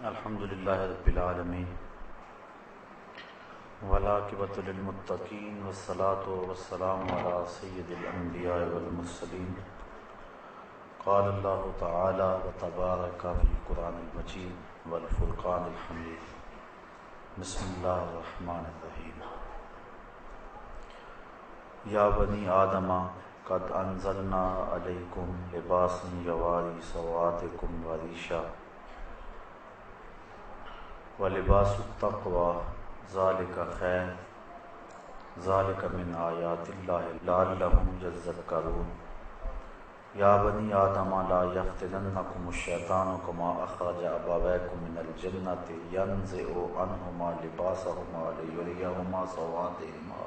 الحمد للہ رب العالمین والعاقبۃ للمتقین والصلاۃ والسلام علی سید الانبیاء والمرسلین قال اللہ تعالی وتبارک فی القرآن المجید والفرقان الحمید بسم اللہ الرحمن الرحیم یا بنی آدم قد انزلنا علیکم لباسا یواری سوآتکم وریشا ولباس التقوی ذالک خیر ذالک من آیات اللہ لعلہم یذکرون یا بنی آدم لا یفتننکم الشیطان کما اخرج ابویکم من الجنۃ ینزع عنہما لباسہما لیریہما سوآتہما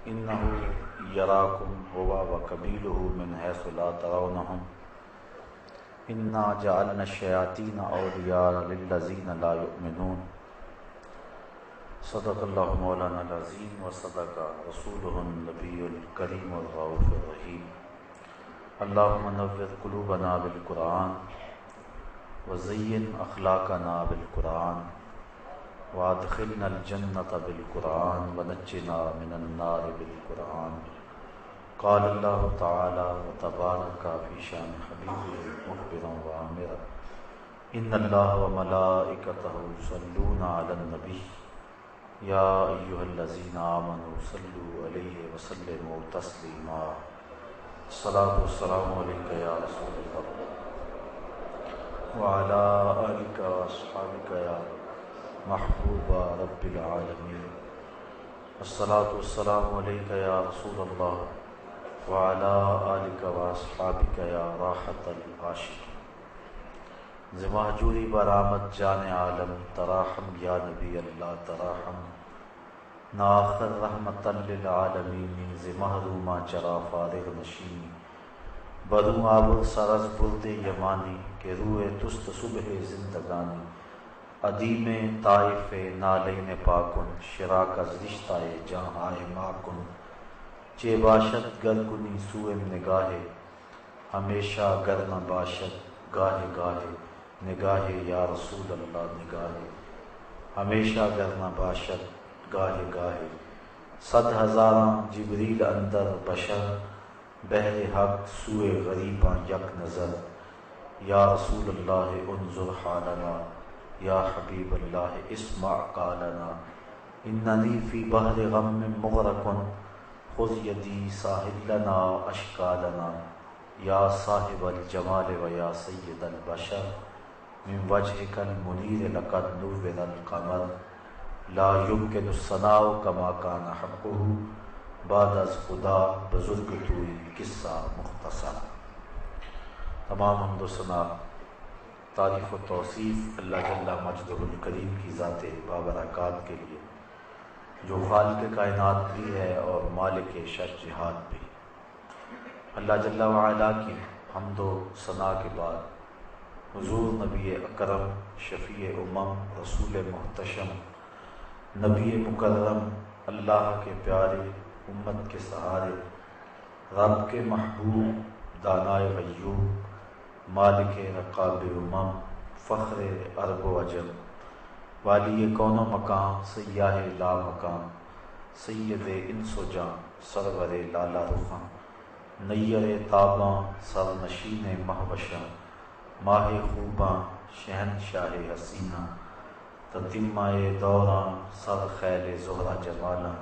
انہ یراکم هو وقبیلہ من حیث لا ترونہم انا جعلنا الشیاطین اولیاء للذین لا یؤمنون صدق اللہ مولانا العظیم وصدق رسولہ النبی الکریم الرؤوف الرحیم اللہم نور قلوبنا بالقرآن وزین اخلاقنا بالقرآن وادخلنا الجنۃ بالقرآن ونجنا من النار بالقرآن قال اللہ تعالی وتبارک فی شان حبیبہ مخبرا وعامرا ان اللہ وملائکتہ یصلون علی النبی یا ایہا الذین آمنوا صلوا علیہ وسلموا تسلیما الصلاۃ والسلام علیک یا رسول اللہ وعلی آلک واصحابک یا محبوب رب العالمین الصلاۃ والسلام علیک یا رسول اللہ وعلی آلک واصحابک یا راحت العاشقین ز مہجوری برآمد جان عالم تراحم یا نبی اللہ تراحم ناخر رحمتا للعالمین ز محرومہ چرا فارغ نشینی بروں آبر سرز برد یمانی کہ روح تست صبح زندگانی ادیم طائف نالین پاکن شراک از رشتہ جہاں ماکن چے باشد گر کنی سوئے نگاہ ہمیشہ گر نہ باشد گاہے گاہے نگاہ یا رسول اللہ نگاہ ہمیشہ گر نہ باشد گاہے گاہے صد ہزاراں جبریل اندر بشر بہر حق سوئے غریباں یک نظر یا رسول اللہ انظر حالنا یا حبیب اللہ اسمع قالنا اننی فی بحر غم مغرقن خذ یدی ساحل لنا اشکالنا یا صاحب الجمال و یا سید البشر من وجهک المنیر لقد نور القمر لا يمکن الثناء کما کان حقہ بعد از خدا بزرگ توئی قصہ مختصر۔ تمام حمد و ثنا تعریف و توصیف اللہ جل مجدہ الکریم کی ذات بابرکات کے لیے جو خالق کائنات بھی ہے اور مالک شش جہاد بھی۔ اللہ جل وعلا کی حمد و ثنا کے بعد حضور نبی اکرم شفیع امم رسول محتشم نبی مکرم اللہ کے پیارے امت کے سہارے رب کے محبوب دانائے غیوب مالک رقاب امم فخر عرب و عجم والی کون و مقام سیاہ لا مقام سید انس و جاں سرور لالا رخاں نیر تاباں سر نشین مہوشاں ماہ خوباں شہنشاہ حسینہ تتمہ دوراں سر خیل زہرہ جمالاں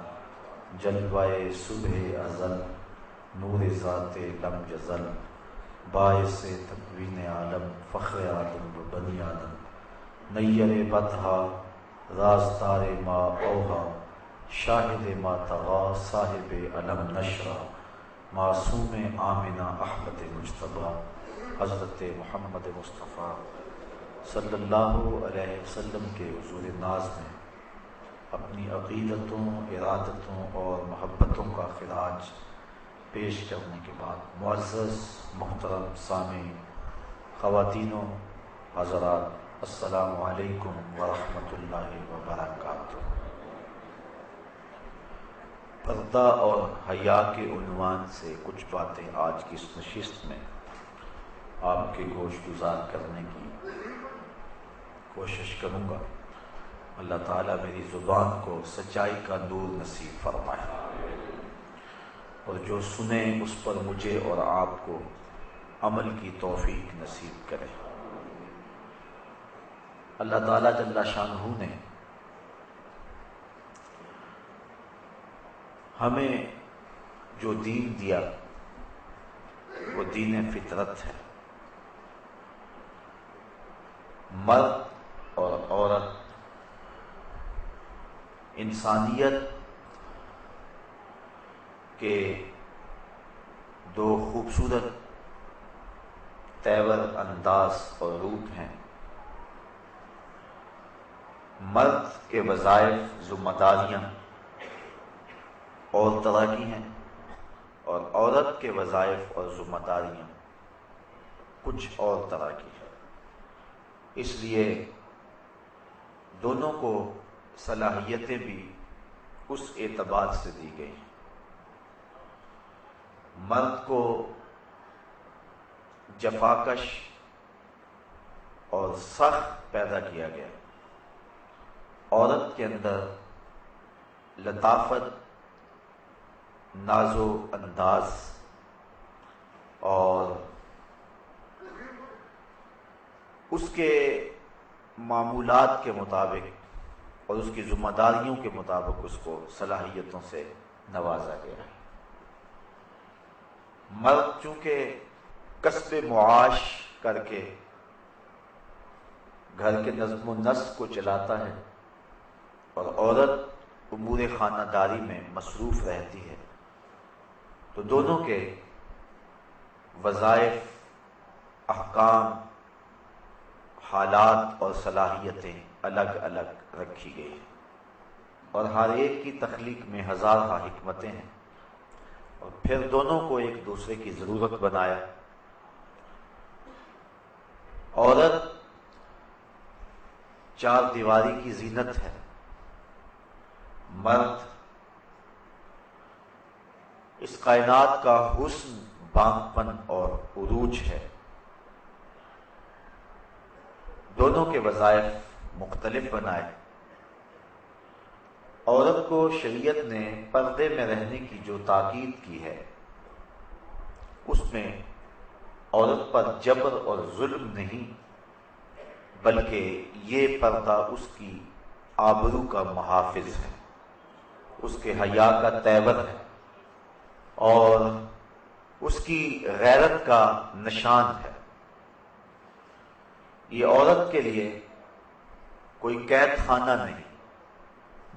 جلوائے صبح ازل نور ذات لم یزل باعث تکوین عالم فخر آدم و بنی آدم نیر بطحا رازدار ما اوہا شاہد ما تغا صاحب علم نشرہ معصوم آمنہ احمد مجتبیٰ حضرت محمد مصطفیٰ صلی اللہ علیہ وسلم کے حضور ناز میں اپنی عقیدتوں ارادتوں اور محبتوں کا خراج پیش کرنے کے بعد معزز محترم سامعین خواتین و حضرات السلام علیکم ورحمۃ اللہ وبرکاتہ۔ پردہ اور حیا کے عنوان سے کچھ باتیں آج کی اس نشست میں آپ کے گوش گزار کرنے کی کوشش کروں گا اللہ تعالیٰ میری زبان کو سچائی کا نور نصیب فرمائے، اور جو سنے اس پر مجھے اور آپ کو عمل کی توفیق نصیب کرے۔ اللہ تعالیٰ جل شانہ نے ہمیں جو دین دیا وہ دین فطرت ہے۔ مرد اور عورت انسانیت کے دو خوبصورت تیور انداز اور روپ ہیں۔ مرد کے وظائف ذمہ داریاں اور طرح کی ہیں، اور عورت کے وظائف اور ذمہ داریاں کچھ اور طرح کی ہیں۔ اس لیے دونوں کو صلاحیتیں بھی اس اعتبار سے دی گئی ہیں۔ مرد کو جفاکش اور سخت پیدا کیا گیا، عورت کے اندر لطافت، ناز و انداز اور اس کے معمولات کے مطابق اور اس کی ذمہ داریوں کے مطابق اس کو صلاحیتوں سے نوازا گیا ہے۔ مرد چونکہ کسب معاش کر کے گھر کے نظم و نسق کو چلاتا ہے، اور عورت امور خانہ داری میں مصروف رہتی ہے، تو دونوں کے وظائف، احکام، حالات اور صلاحیتیں الگ الگ رکھی گئی ہیں، اور ہر ایک کی تخلیق میں ہزارہ حکمتیں ہیں، اور پھر دونوں کو ایک دوسرے کی ضرورت بنایا۔ عورت چار دیواری کی زینت ہے، مرد اس کائنات کا حسن، بانگ پن اور عروج ہے۔ دونوں کے وظائف مختلف بنائے۔ عورت کو شریعت نے پردے میں رہنے کی جو تاکید کی ہے، اس میں عورت پر جبر اور ظلم نہیں، بلکہ یہ پردہ اس کی آبرو کا محافظ ہے، اس کے حیا کا تیور ہے، اور اس کی غیرت کا نشان ہے۔ یہ عورت کے لیے کوئی قید خانہ نہیں،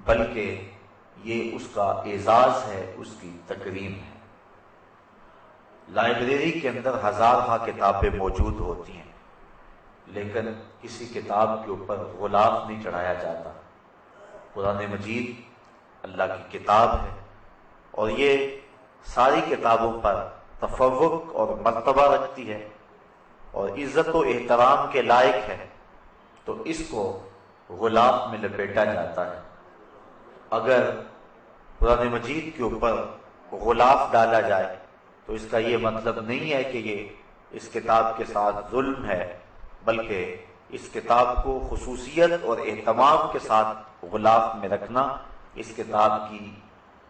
بلکہ یہ اس کا اعزاز ہے، اس کی تکریم ہے۔ لائبریری کے اندر ہزارہ کتابیں موجود ہوتی ہیں، لیکن کسی کتاب کے اوپر غلاف نہیں چڑھایا جاتا۔ قرآن مجید اللہ کی کتاب ہے، اور یہ ساری کتابوں پر تفوق اور مرتبہ رکھتی ہے اور عزت و احترام کے لائق ہے، تو اس کو غلاف میں لپیٹا جاتا ہے۔ اگر قرآن مجید کے اوپر غلاف ڈالا جائے تو اس کا یہ مطلب نہیں ہے کہ یہ اس کتاب کے ساتھ ظلم ہے، بلکہ اس کتاب کو خصوصیت اور اہتمام کے ساتھ غلاف میں رکھنا اس کتاب کی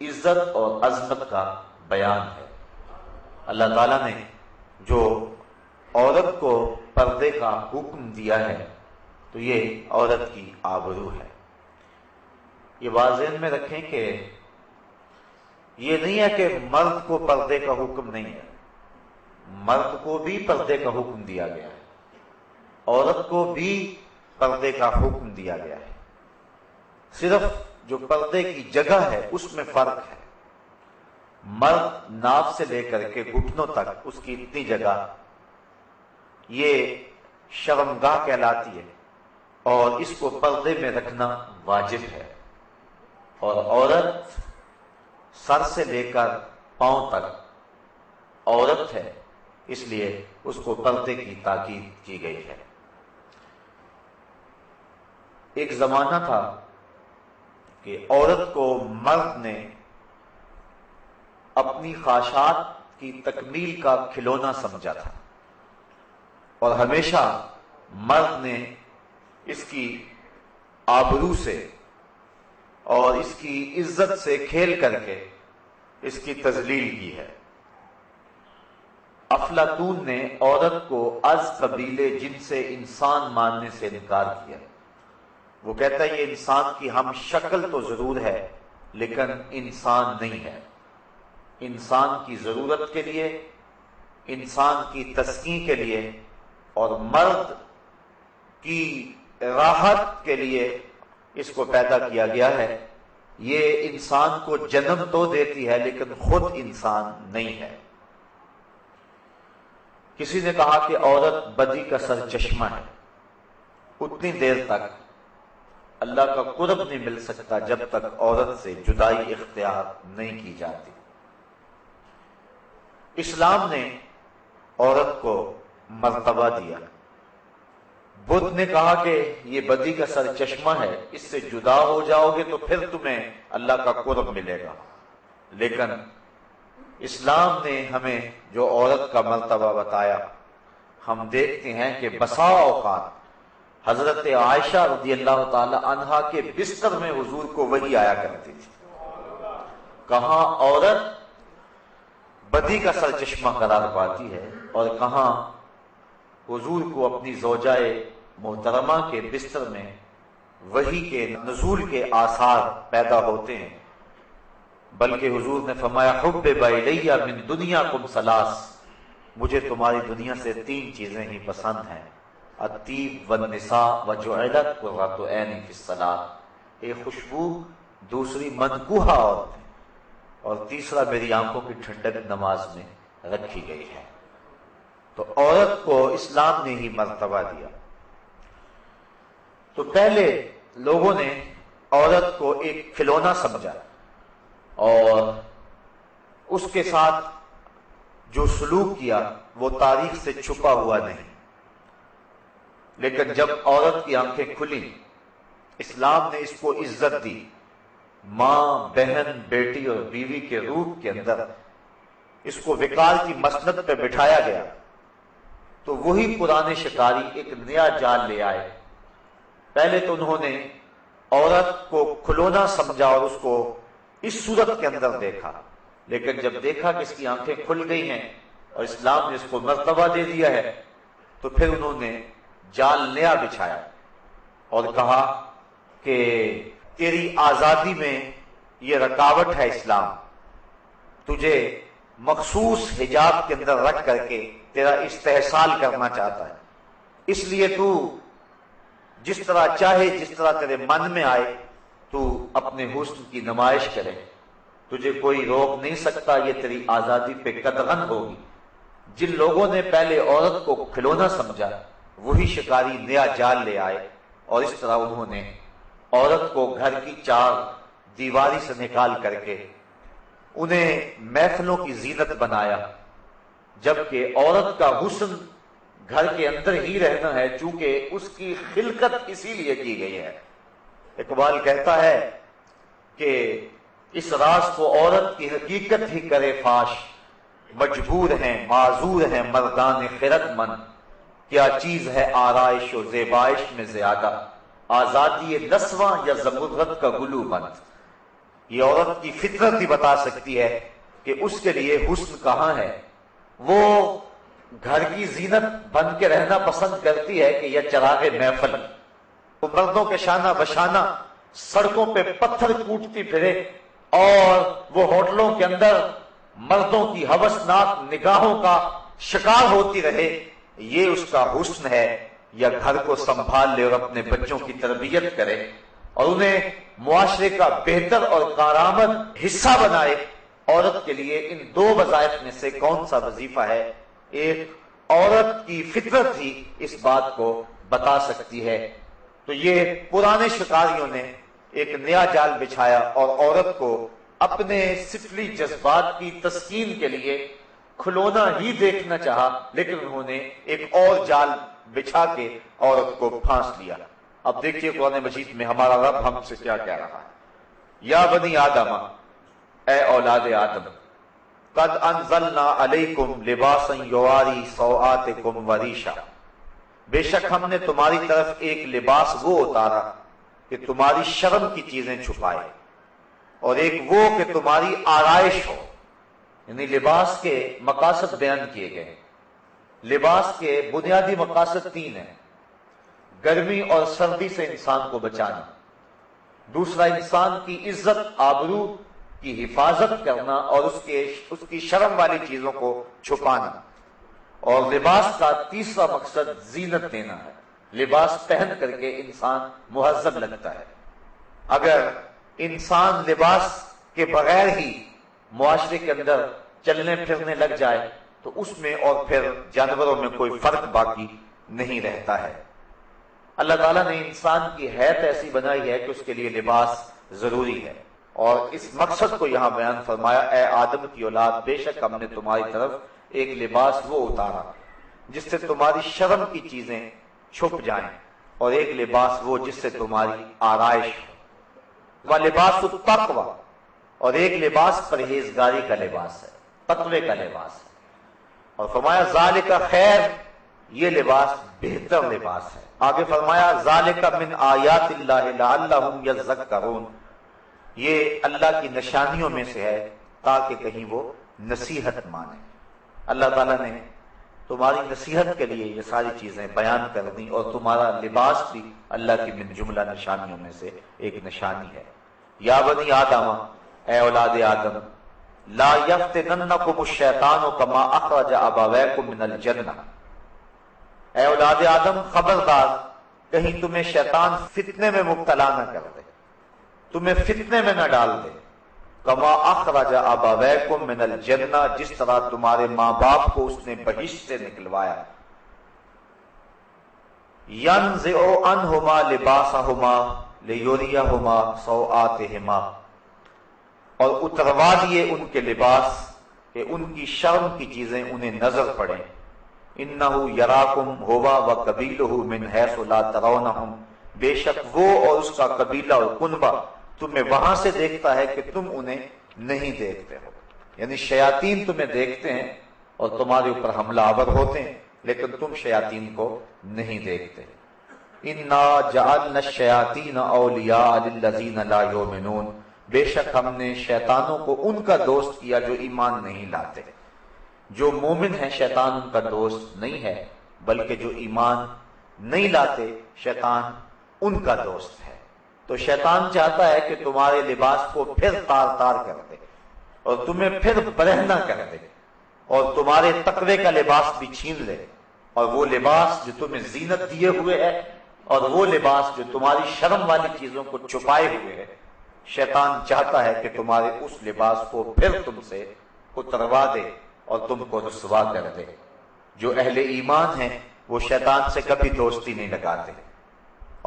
عزت اور عظمت کا بیان ہے۔ اللہ تعالیٰ نے جو عورت کو پردے کا حکم دیا ہے تو یہ عورت کی آبرو ہے۔ یہ بات ذہن میں رکھیں کہ یہ نہیں ہے کہ مرد کو پردے کا حکم نہیں ہے، مرد کو بھی پردے کا حکم دیا گیا ہے، عورت کو بھی پردے کا حکم دیا گیا ہے، صرف جو پردے کی جگہ ہے اس میں فرق ہے۔ مرد ناف سے لے کر کے گھٹنوں تک اس کی اتنی جگہ یہ شرمگاہ کہلاتی ہے، اور اس کو پردے میں رکھنا واجب ہے، اور عورت سر سے لے کر پاؤں تک عورت ہے، اس لیے اس کو پردے کی تاکید کی گئی ہے۔ ایک زمانہ تھا کہ عورت کو مرد نے اپنی خواہشات کی تکمیل کا کھلونا سمجھا تھا، اور ہمیشہ مرد نے اس کی آبرو سے اور اس کی عزت سے کھیل کر کے اس کی تذلیل کی ہے۔ افلاطون نے عورت کو از قبیلے جن سے انسان ماننے سے انکار کیا۔ وہ کہتا ہے یہ انسان کی ہم شکل تو ضرور ہے لیکن انسان نہیں ہے۔ انسان کی ضرورت کے لیے، انسان کی تسکین کے لیے اور مرد کی راحت کے لیے اس کو پیدا کیا گیا ہے۔ یہ انسان کو جنم تو دیتی ہے لیکن خود انسان نہیں ہے۔ کسی نے کہا کہ عورت بدی کا سرچشمہ ہے، اتنی دیر تک اللہ کا قرب نہیں مل سکتا جب تک عورت سے جدائی اختیار نہیں کی جاتی۔ اسلام نے عورت کو مرتبہ دیا۔ بدھ نے کہا کہ یہ بدی کا سرچشمہ ہے، اس سے جدا ہو جاؤ گے تو پھر تمہیں اللہ کا قرب ملے گا، لیکن اسلام نے ہمیں جو عورت کا مرتبہ بتایا، ہم دیکھتے ہیں کہ بسا اوقات حضرت عائشہ رضی اللہ تعالی عنہا کے بستر میں حضور کو وحی آیا کرتی تھی۔ کہاں عورت بدی کا سرچشمہ قرار پاتی ہے اور کہاں حضور کو اپنی زوجہ محترمہ کے بستر میں وحی کے نزول کے آثار پیدا ہوتے ہیں۔ بلکہ حضور نے فرمایا حبب الیہ من دنیاکم ثلاث، مجھے تمہاری دنیا سے 3 چیزیں ہی پسند ہیں، الطیب والنساء وجعلت قرۃ عینی فی الصلاۃ، ایک خوشبو، دوسری منکوحہ عورتیں، اور تیسرا میری آنکھوں کی ٹھنڈک نماز میں رکھی گئی ہے۔ تو عورت کو اسلام نے ہی مرتبہ دیا۔ تو پہلے لوگوں نے عورت کو ایک کھلونا سمجھا اور اس کے ساتھ جو سلوک کیا وہ تاریخ سے چھپا ہوا نہیں، لیکن جب عورت کی آنکھیں کھلی، اسلام نے اس کو عزت دی، ماں، بہن، بیٹی اور بیوی کے روپ کے اندر اس کو وقار کی مسند پہ بٹھایا گیا۔ تو وہی پرانے شکاری ایک نیا جال لے آئے۔ پہلے تو انہوں نے عورت کو کھلونا سمجھا اور اس کو اس صورت کے اندر دیکھا، لیکن جب دیکھا کہ اس کی آنکھیں کھل گئی ہیں اور اسلام نے اس کو مرتبہ دے دیا ہے، تو پھر انہوں نے جال نیا بچھایا اور کہا کہ تیری آزادی میں یہ رکاوٹ ہے اسلام، تجھے مخصوص حجاب کے اندر رکھ کر کے تیرا استحصال کرنا چاہتا ہے، اس لیے تو جس طرح چاہے، جس طرح تیرے من میں آئے تو اپنے حسن کی نمائش کرے، تجھے کوئی روک نہیں سکتا، یہ تیری آزادی پہ قدغن ہوگی۔ جن لوگوں نے پہلے عورت کو کھلونا سمجھا وہی شکاری نیا جال لے آئے اور اس طرح انہوں نے عورت کو گھر کی 4 دیواری سے نکال کر کے انہیں محفلوں کی زینت بنایا، جبکہ عورت کا حسن گھر کے اندر ہی رہنا ہے، چونکہ اس کی خلقت اسی لیے کی گئی ہے۔ اقبال کہتا ہے کہ اس راز کو عورت کی حقیقت ہی کرے فاش، مجبور ہیں معذور ہیں مردان خرد مند، کیا چیز ہے آرائش و زیبائش میں زیادہ، آزادی نسواں یا زمرد کا گلو بند۔ یہ عورت کی فطرت ہی بتا سکتی ہے کہ اس کے لیے حسن کہاں ہے۔ وہ گھر کی زینت بن کے رہنا پسند کرتی ہے کہ یہ چراغ محفل، وہ مردوں کے شانہ بشانہ سڑکوں پہ پتھر کوٹتی پھرے اور وہ ہوٹلوں کے اندر مردوں کی ہوسناک نگاہوں کا شکار ہوتی رہے، یہ اس کا حسن ہے، یا گھر کو سنبھال لے اور اپنے بچوں کی تربیت کرے اور انہیں معاشرے کا بہتر اور کارآمد حصہ بنائے۔ عورت کے لیے ان 2 وظائف میں سے کون سا وظیفہ ہے؟ ایک عورت کی فطرت ہی اس بات کو بتا سکتی ہے۔ تو یہ پرانے شکاریوں نے ایک نیا جال بچھایا اور عورت کو اپنے سفلی جذبات کی تسکین کے لیے کھلونا ہی دیکھنا چاہا، لیکن انہوں نے ایک اور جال بچھا کے عورت کو پھانس لیا۔ اب دیکھیے قرآن مجید میں ہمارا رب ہم سے کیا کہہ رہا ہے۔ یا بنی آدم، اے اولاد آدم، قد انزلنا علیکم لباسا یواری سوآتکم وریشا، بے شک ہم نے تمہاری طرف ایک لباس وہ اتارا کہ تمہاری شرم کی چیزیں چھپائے، اور ایک وہ کہ تمہاری آرائش ہو۔ یعنی لباس کے مقاصد بیان کیے گئے۔ لباس کے بنیادی مقاصد تین ہیں: گرمی اور سردی سے انسان کو بچانا، دوسرا انسان کی عزت آبرو کی حفاظت کرنا اور اس کی شرم والی چیزوں کو چھپانا، اور لباس کا تیسرا مقصد زینت دینا ہے۔ لباس پہن کر کے انسان مہذب لگتا ہے۔ اگر انسان لباس کے بغیر ہی معاشرے کے اندر چلنے پھرنے لگ جائے تو اس میں اور پھر جانوروں میں کوئی فرق باقی نہیں رہتا ہے۔ اللہ تعالیٰ نے انسان کی حیت ایسی بنائی ہے کہ اس کے لیے لباس ضروری ہے، اور اس مقصد کو یہاں بیان فرمایا: اے آدم کی اولاد، بے شک ہم نے تمہاری طرف ایک لباس وہ اتارا جس سے تمہاری شرم کی چیزیں چھپ جائیں، اور ایک لباس وہ جس سے تمہاری آرائش ہو۔ وَلِبَاسُ التَّقْوَىٰ، اور ایک لباس پرہیزگاری کا لباس ہے، تقوی کا لباس ہے۔ اور فرمایا ذَلِكَ خیر، یہ لباس بہتر لباس ہے۔ آگے فرمایا ذَلِكَ مِنْ آیاتِ اللَّهِ لَعَلَّهُمْ يَذَّكَّرُونَ، یہ اللہ کی نشانیوں میں سے ہے تاکہ کہیں وہ نصیحت مانیں۔ اللہ تعالیٰ نے تمہاری نصیحت کے لیے یہ ساری چیزیں بیان کر دیں، اور تمہارا لباس بھی اللہ کی من جملہ نشانیوں میں سے ایک نشانی ہے۔ یا بنی آدم، اے اولاد آدم، لا یفتننکم الشیطان کما اخرج ابویکم من الجنہ، اے اولاد آدم خبردار کہیں تمہیں شیطان فتنے میں مبتلا نہ کر دے، تمہیں فتنے میں نہ ڈال دے۔ کما اخرج ابویکم من الجنہ، جس طرح تمہارے ماں باپ کو اس نے بہشت سے نکلوایا۔ ینزع عنہما لباسہما لیریہما سوآتہما، اور اتروا دیے ان کے لباس کہ ان کی شرم کی چیزیں انہیں نظر پڑیں۔ انہ یراکم ہوا وقبیلہ من حیث لا ترونہم، بے شک وہ اور اس کا قبیلہ اور کنبہ تمہیں وہاں سے دیکھتا ہے کہ تم انہیں نہیں دیکھتے ہو۔ یعنی شیاطین تمہیں دیکھتے ہیں اور تمہارے اوپر حملہ آور ہوتے ہیں، لیکن تم شیاطین کو نہیں دیکھتے۔ انا جعلنا الشیاطین اولیاء للذین لا یؤمنون، بے شک ہم نے شیطانوں کو ان کا دوست کیا جو ایمان نہیں لاتے۔ جو مومن ہیں شیطان ان کا دوست نہیں ہے، بلکہ جو ایمان نہیں لاتے شیطان ان کا دوست ہے۔ تو شیطان چاہتا ہے کہ تمہارے لباس کو پھر تار تار کر دے، اور تمہیں پھر برہنہ کر دے، اور تمہارے تقوی کا لباس بھی چھین لے، اور وہ لباس جو تمہیں زینت دیے ہوئے ہے، اور وہ لباس جو تمہاری شرم والی چیزوں کو چھپائے ہوئے ہے، شیطان چاہتا ہے کہ تمہارے اس لباس کو پھر تم سے اتروا دے اور تم کو رسوا کر دے۔ جو اہل ایمان ہیں وہ شیطان سے کبھی دوستی نہیں لگاتے،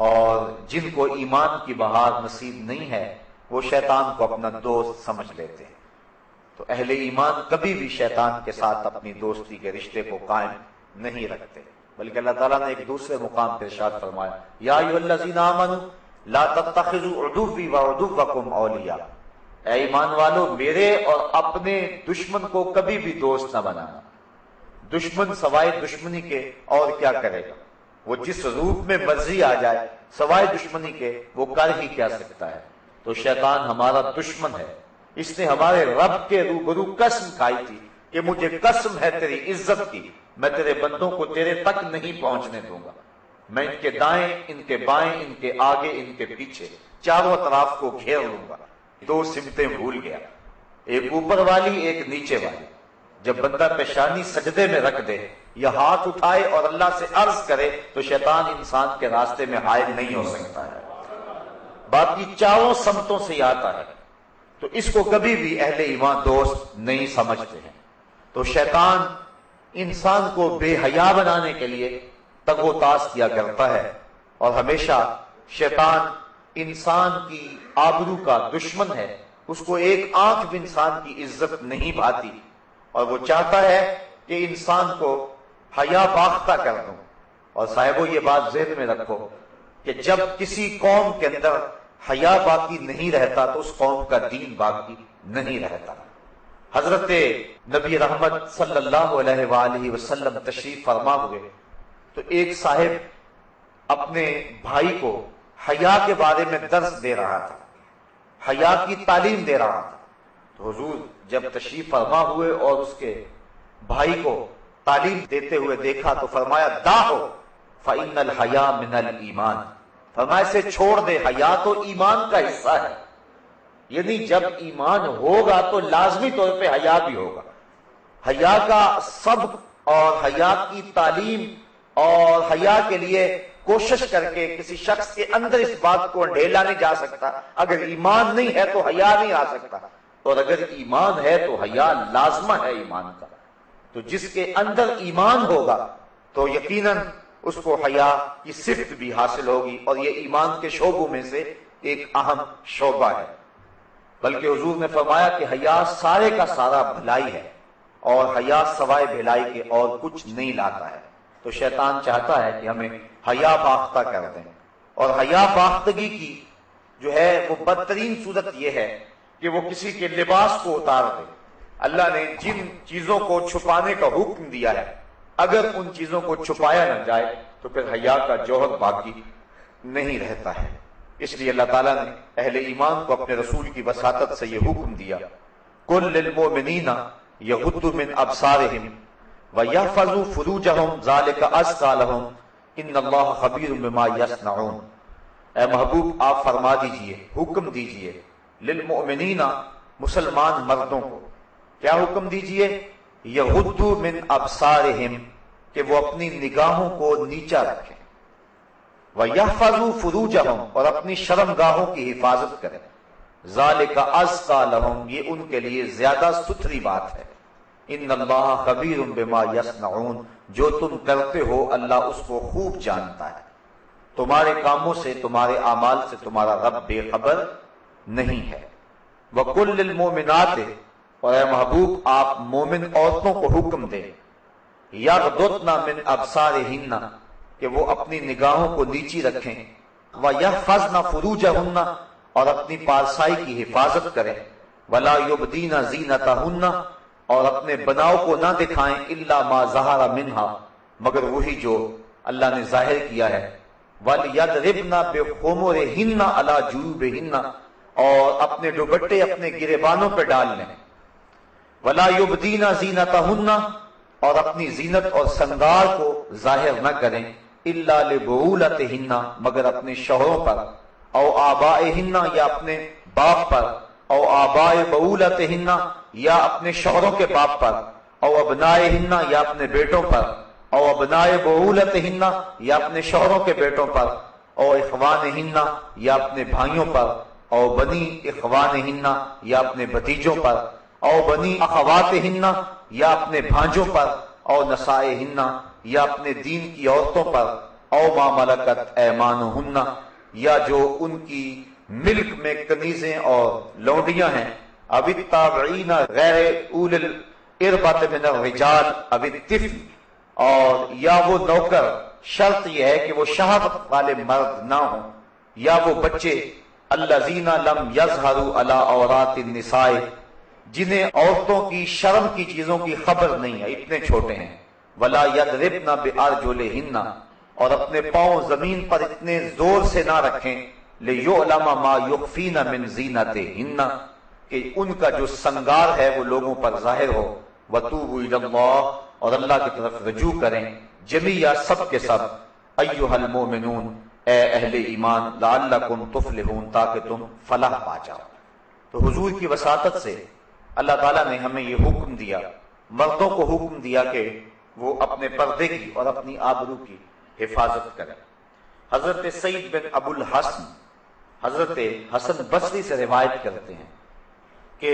اور جن کو ایمان کی بہار نصیب نہیں ہے وہ شیطان کو اپنا دوست سمجھ لیتے ہیں۔ تو اہل ایمان کبھی بھی شیطان کے ساتھ اپنی دوستی کے رشتے کو قائم نہیں رکھتے، بلکہ اللہ تعالیٰ نے ایک دوسرے مقام پر ارشاد فرمایا: یا ایھا الذین آمنوا لا تتخذوا عدوی وعدوکم اولیاء، اے ایمان والو میرے اور اپنے دشمن کو کبھی بھی دوست نہ بنانا۔ دشمن سوائے دشمنی کے اور کیا کرے گا؟ وہ جس روپ میں مرضی آ جائے سوائے دشمنی کے وہ کر ہی کیا سکتا ہے۔ تو شیطان ہمارا دشمن ہے، اس نے ہمارے رب کے روبرو قسم کھائی تھی کہ مجھے قسم ہے تیری عزت کی، میں تیرے بندوں کو تیرے تک نہیں پہنچنے دوں گا، میں ان کے دائیں ان کے بائیں ان کے آگے ان کے پیچھے چاروں طرف کو گھیر لوں گا۔ دو سمتیں بھول گیا، ایک اوپر والی ایک نیچے والی۔ جب بندہ پیشانی سجدے میں رکھ دے یا ہاتھ اٹھائے اور اللہ سے عرض کرے تو شیطان انسان کے راستے میں حائل نہیں ہو سکتا ہے، باقی چاروں سمتوں سے ہی آتا ہے۔ تو اس کو کبھی بھی اہل ایمان دوست نہیں سمجھتے ہیں۔ تو شیطان انسان کو بے حیا بنانے کے لیے تگ و تاس کیا کرتا ہے، اور ہمیشہ شیطان انسان کی آبرو کا دشمن ہے، اس کو ایک آنکھ بھی انسان کی عزت نہیں بھاتی، اور وہ چاہتا ہے کہ انسان کو حیا باختہ کر دوں۔ اور صاحبو یہ بات ذہن میں رکھو کہ جب کسی قوم کے اندر حیا باقی نہیں رہتا تو اس قوم کا دین باقی نہیں رہتا۔ حضرت نبی رحمت صلی اللہ علیہ وآلہ وسلم تشریف فرما ہوئے تو ایک صاحب اپنے بھائی کو حیا کے بارے میں درس دے رہا تھا، حیا کی تعلیم دے رہا تھا. تو حضور جب تشریف فرما ہوئے اور اس کے بھائی کو تعلیم دیتے ہوئے دیکھا تو فرمایا دعو فإن الحیا من الایمان، فرمایا اسے چھوڑ دے، حیا تو ایمان کا حصہ ہے. یعنی جب ایمان ہوگا تو لازمی طور پہ حیا بھی ہوگا. حیا کا سبق اور حیا کی تعلیم اور حیا کے لیے کوشش کر کے کسی شخص کے اندر اس بات کو ڈھیلا نہیں جا سکتا. اگر ایمان نہیں ہے تو حیا نہیں آ سکتا، اور اگر ایمان ہے تو حیا لازمہ ہے ایمان کا. تو جس کے اندر ایمان ہوگا تو یقیناً اس کو حیا کی صفت بھی حاصل ہوگی، اور یہ ایمان کے شعبوں میں سے ایک اہم شعبہ ہے. بلکہ حضور نے فرمایا کہ حیا سارے کا سارا بھلائی ہے، اور حیا سوائے بھلائی کے اور کچھ نہیں لاتا ہے. تو شیطان چاہتا ہے کہ ہمیں حیا باختہ کر دیں، اور حیا باختگی کی جو ہے وہ بدترین صورت یہ ہے کہ وہ کسی کے لباس کو اتار دے. اللہ نے جن چیزوں کو چھپانے کا حکم دیا ہے، اگر ان چیزوں کو چھپایا نہ جائے تو پھر حیا کا جوہر باقی نہیں رہتا ہے. اس لیے اللہ تعالیٰ نے اہل ایمان کو اپنے رسول کی وساطت سے یہ حکم دیا، قل للمؤمنین یغضوا من ابصارہم وَيَحْفَظُوا فُرُوجَهُمْ ذَلِكَ أَزْكَىٰ لَهُمْ إِنَّ اللَّهَ خَبِيرٌ بِمَا يَصْنَعُونَ. اے محبوب آپ فرما دیجئے، حکم دیجئے للمؤمنین، مسلمان مردوں کو کیا حکم دیجئے؟ یغضوا من ابصارہم، کہ وہ اپنی نگاہوں کو نیچا رکھیں، وَيَحْفَظُوا فُرُوجَهُمْ، اور اپنی شرمگاہوں کی حفاظت کریں. ذَلِكَ أَزْكَىٰ لَهُمْ، یہ ان کے لیے زیادہ ستھری بات ہے. ان اللہ خبیر بما یصنعون، جو تم کرتے ہو اللہ اس کو خوب جانتا ہے. تمہارے کاموں سے، تمہارے اعمال سے تمہارا رب بے خبر نہیں ہے. وَقُلْ لِلْمُؤْمِنَاتِ، اور اے محبوب آپ مومن عورتوں کو حکم دیں، یغضضن من ابصارہن، کہ وہ اپنی نگاہوں کو نیچی رکھیں، وَيَحْفَظْنَ فُرُوجَهُنَّ، اور اپنی پارسائی کی حفاظت کریں، وَلَا يُبْدِينَ زِينَتَهُنَّ، اور اپنے بناؤ کو نہ دکھائیں، الا ما ظہر منہا، مگر وہی جو اللہ نے ظاہر کیا ہے، وَلْيَضْرِبْنَ بِخُمُرِهِنَّ عَلَى جُيُوبِهِنَّ، اور اپنے دوپٹے اپنے گریبانوں پہ ڈال لیں. وَلَا يُبْدِينَ زِينَتَهُنَّ، اور اپنی زینت اور سنگار کو ظاہر نہ کریں، الا لِبُعُولَتِهِنَّ، مگر اپنے شوہروں پر، او آبائهن، یا اپنے باپ پر، او آبائے بعولتہن، یا اپنے شوہروں کے باپ پر، او ابنائہن، یا اپنے بیٹوں پر، او ابنائے بعولتہن، یا اپنے شوہروں کے بیٹوں پر، او اخوانہن، یا اپنے بھائیوں پر، او بنی اخوانہن، یا اپنے بھتیجوں پر، او بنی اخواتہن، یا اپنے بھانجوں پر، او نسائہن، یا اپنے دین کی عورتوں پر، او ما ملکت ایمانہن، یا جو ان کی ملک میں کنیزیں اور لونڈیاں ہیں، اب التابعین غیر اول الاربۃ من الرجال اب الطفل، اور یا وہ نوکر، شرط یہ ہے کہ وہ شہادت والے مرد نہ ہوں، یا وہ بچے الذین لم یظہروا علی عورات النساء، جنہیں عورتوں کی شرم کی چیزوں کی خبر نہیں ہے، اتنے چھوٹے ہیں. ولا یضربن بارجلہن، اور اپنے پاؤں زمین پر اتنے زور سے نہ رکھیں، لیعلم ما یخفین من زینتہن، کہ ان کا جو سنگار ہے وہ لوگوں پر ظاہر ہو. وتوبوا الی اللہ، اور اللہ کی طرف رجوع کریں، جمیعا سب کے سب، ایھا المؤمنون، اے اہل ایمان، لعلکم تفلحون، تاکہ تم فلاح پا جاؤ. تو حضور کی وساطت سے اللہ تعالیٰ نے ہمیں یہ حکم دیا، مردوں کو حکم دیا کہ وہ اپنے پردے کی اور اپنی آبرو کی حفاظت کریں. حضرت سعید بن ابو الحسن حضرت حسن بصری سے روایت کرتے ہیں کہ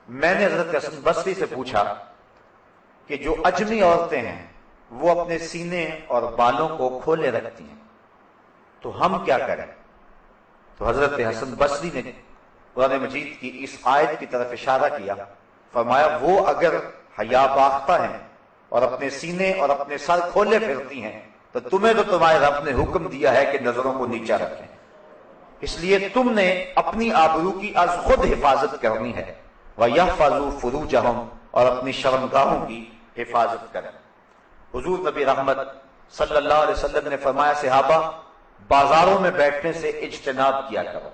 میں نے حضرت حسن بصری سے پوچھا کہ جو اجمی عورتیں ہیں وہ اپنے سینے اور بالوں کو کھولے رکھتی ہیں، تو ہم کیا کریں؟ تو حضرت حسن بصری نے قرآن مجید کی اس آیت کی طرف اشارہ کیا، فرمایا وہ اگر حیا باختہ ہیں اور اپنے سینے اور اپنے سر کھولے پھرتی ہیں تو تمہیں تو تمہارے رب نے حکم دیا ہے کہ نظروں کو نیچا رکھیں، اس لیے تم نے اپنی آبرو کی از خود حفاظت کرنی ہے. وَيَحْفَظُوا فُرُوجَهُمْ، اور اپنی شرمگاہوں کی حفاظت کریں. حضور نبی رحمت صلی اللہ علیہ وسلم نے فرمایا صحابہ بازاروں میں بیٹھنے سے اجتناب کیا کرو۔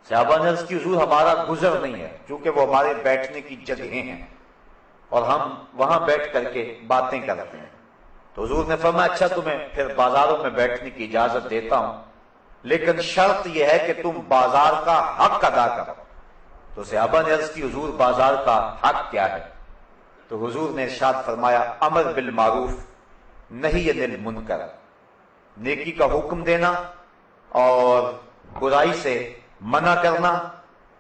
صحابہ نے عرض کی حضور ہمارا گزر نہیں ہے، چونکہ وہ ہمارے بیٹھنے کی جگہیں ہیں اور ہم وہاں بیٹھ کر کے باتیں کرتے ہیں۔ تو حضور نے فرمایا اچھا تمہیں پھر بازاروں میں بیٹھنے کی اجازت دیتا ہوں، لیکن شرط یہ ہے کہ تم بازار کا حق ادا کرو۔ تو صحابہ نے عرض کی حضور بازار کا حق کیا ہے؟ تو حضور نے ارشاد فرمایا امر بالمعروف نہی عن المنکر، نیکی کا حکم دینا اور برائی سے منع کرنا،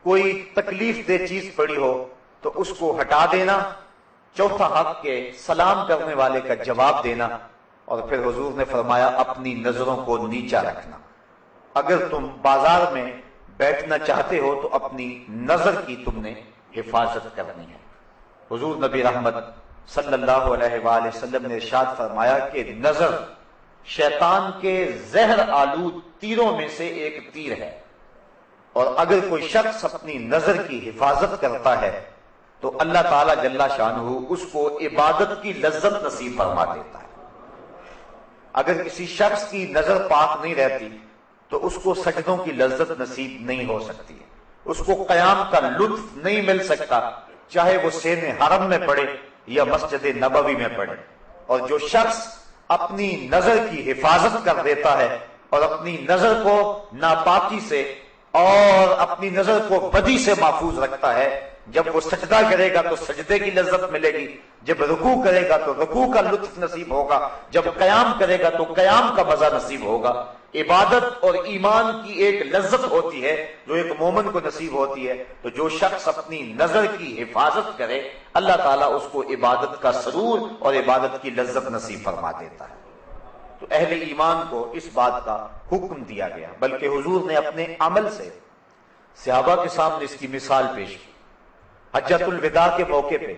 کوئی تکلیف دہ چیز پڑی ہو تو اس کو ہٹا دینا، چوتھا حق کے سلام کرنے والے کا جواب دینا، اور پھر حضور نے فرمایا اپنی نظروں کو نیچا رکھنا۔ اگر تم بازار میں بیٹھنا چاہتے ہو تو اپنی نظر کی تم نے حفاظت کرنی ہے۔ حضور نبی رحمت صلی اللہ علیہ وآلہ وسلم نے ارشاد فرمایا کہ نظر شیطان کے زہر آلود تیروں میں سے ایک تیر ہے، اور اگر کوئی شخص اپنی نظر کی حفاظت کرتا ہے تو اللہ تعالیٰ جل شانہ اس کو عبادت کی لذت نصیب فرما دیتا ہے۔ اگر کسی شخص کی نظر پاک نہیں رہتی تو اس کو سجدوں کی لذت نصیب نہیں ہو سکتی ہے، اس کو قیام کا لطف نہیں مل سکتا، چاہے وہ سین حرم میں پڑھے یا مسجد نبوی میں پڑھے۔ اور جو شخص اپنی نظر کی حفاظت کر دیتا ہے اور اپنی نظر کو ناپاکی سے اور اپنی نظر کو بدی سے محفوظ رکھتا ہے، جب وہ سجدہ کرے گا تو سجدے کی لذت ملے گی، جب رکوع کرے گا تو رکوع کا لطف نصیب ہوگا، جب قیام کرے گا تو قیام کا مزہ نصیب ہوگا۔ عبادت اور ایمان کی ایک لذت ہوتی ہے جو ایک مومن کو نصیب ہوتی ہے، تو جو شخص اپنی نظر کی حفاظت کرے اللہ تعالیٰ اس کو عبادت کا سرور اور عبادت کی لذت نصیب فرما دیتا ہے۔ تو اہل ایمان کو اس بات کا حکم دیا گیا، بلکہ حضور نے اپنے عمل سے صحابہ کے سامنے اس کی مثال پیش کی۔ حجۃ الوداع کے موقع پہ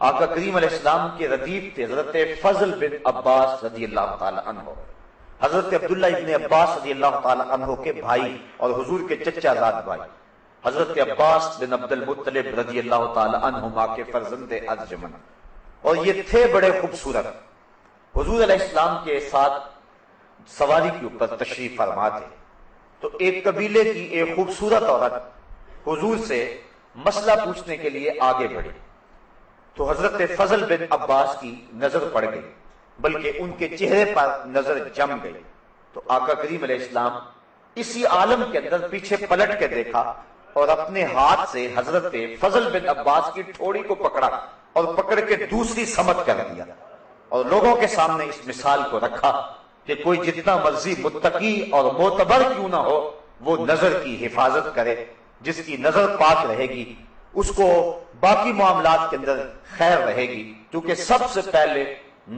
آقا کریم علیہ السلام کے ردیف تھے حضرت فضل بن عباس رضی اللہ تعالی عنہ، حضرت عبداللہ ابن عباس رضی اللہ تعالی عنہ کے بھائی اور حضور کے چچا زاد بھائی، حضرت عباس بن عبد المطلب رضی اللہ تعالی عنہما کے فرزند ارجمن، اور یہ تھے بڑے خوبصورت۔ حضور علیہ السلام کے ساتھ سواری کے اوپر تشریف فرما تھے، تو ایک قبیلے کی ایک خوبصورت عورت حضور سے مسئلہ پوچھنے کے لیے آگے بڑھی، تو حضرت فضل بن عباس کی نظر پڑ گئی، بلکہ ان کے چہرے پر نظر جم گئی۔ تو آقا کریم علیہ السلام اسی عالم کے اندر پیچھے پلٹ کے دیکھا اور اپنے ہاتھ سے حضرت فضل بن عباس کی ٹھوڑی کو پکڑا اور پکڑ کے دوسری سمت کر دیا، اور لوگوں کے سامنے اس مثال کو رکھا کہ کوئی جتنا مرضی متقی اور معتبر کیوں نہ ہو، وہ نظر کی حفاظت کرے۔ جس کی نظر پاک رہے گی اس کو باقی معاملات کے اندر خیر رہے گی، کیونکہ سب سے پہلے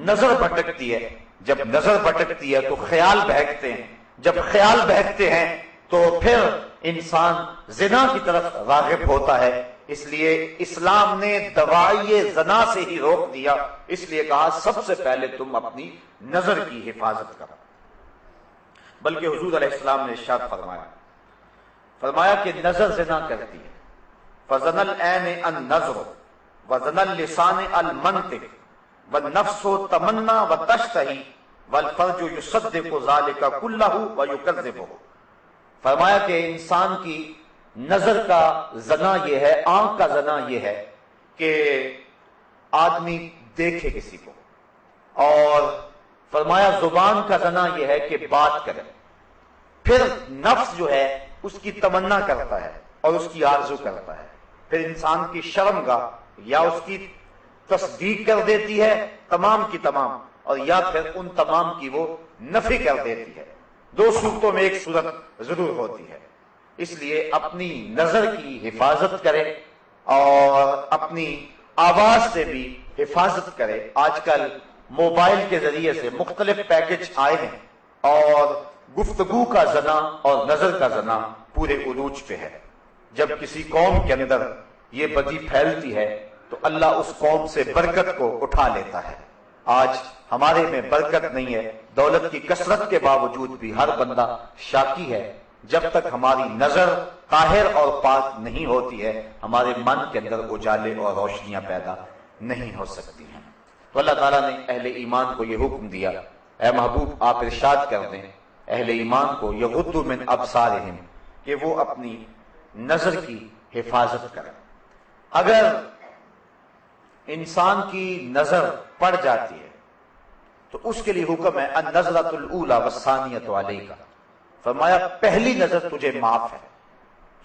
نظر بھٹکتی ہے، جب نظر بھٹکتی ہے تو خیال بہکتے ہیں، جب خیال بہکتے ہیں تو پھر انسان زنا کی طرف راغب ہوتا ہے۔ اس لیے اسلام نے دواعی زنا سے ہی روک دیا، اس لیے کہا سب سے پہلے تم اپنی نظر کی حفاظت کرو۔ بلکہ حضور علیہ السلام نے ارشاد فرمایا کہ نظر زنا کرتی ہے، فزن العین النظر وزن اللسان المنطق والنفس تمنا وتشتہی والفرج یصدق ذلك كلہ ویکذبہ۔ فرمایا کہ انسان کی نظر کا زنا یہ ہے، آنکھ کا زنا یہ ہے کہ آدمی دیکھے کسی کو، اور فرمایا زبان کا زنا یہ ہے کہ بات کرے، پھر نفس جو ہے اس کی تمنا کرتا ہے اور اس کی آرزو کرتا ہے، پھر انسان کی شرمگاہ یا اس کی تصدیق کر دیتی ہے تمام کی تمام، اور یا پھر ان تمام کی وہ نفی کر دیتی ہے۔ دو صورتوں میں ایک صورت ضرور ہوتی ہے، اس لیے اپنی نظر کی حفاظت کرے اور اپنی آواز سے بھی حفاظت کرے۔ آج کل موبائل کے ذریعے سے مختلف پیکج آئے ہیں اور گفتگو کا زنا اور نظر کا زنا پورے عروج پہ ہے۔ جب کسی قوم کے اندر یہ بدی پھیلتی ہے تو اللہ اس قوم سے برکت کو اٹھا لیتا ہے۔ آج ہمارے میں برکت نہیں ہے، دولت کی کثرت کے باوجود بھی ہر بندہ شاکی ہے۔ جب تک ہماری نظر طاہر اور پاک نہیں ہوتی ہے، ہمارے من کے اندر اجالے اور روشنیاں پیدا نہیں ہو سکتی ہیں۔ تو تو اللہ تعالیٰ نے اہل ایمان کو یہ حکم دیا، اے محبوب آپ ارشاد کر دیں اہل ایمان کو یغضوا من ابصارہم، کہ وہ اپنی نظر کی حفاظت کریں۔ اگر انسان کی نظر پڑ جاتی ہے تو اس کے لیے حکم ہے النظرۃ الاولی والثانیۃ علیک، فرمایا پہلی نظر تجھے معاف ہے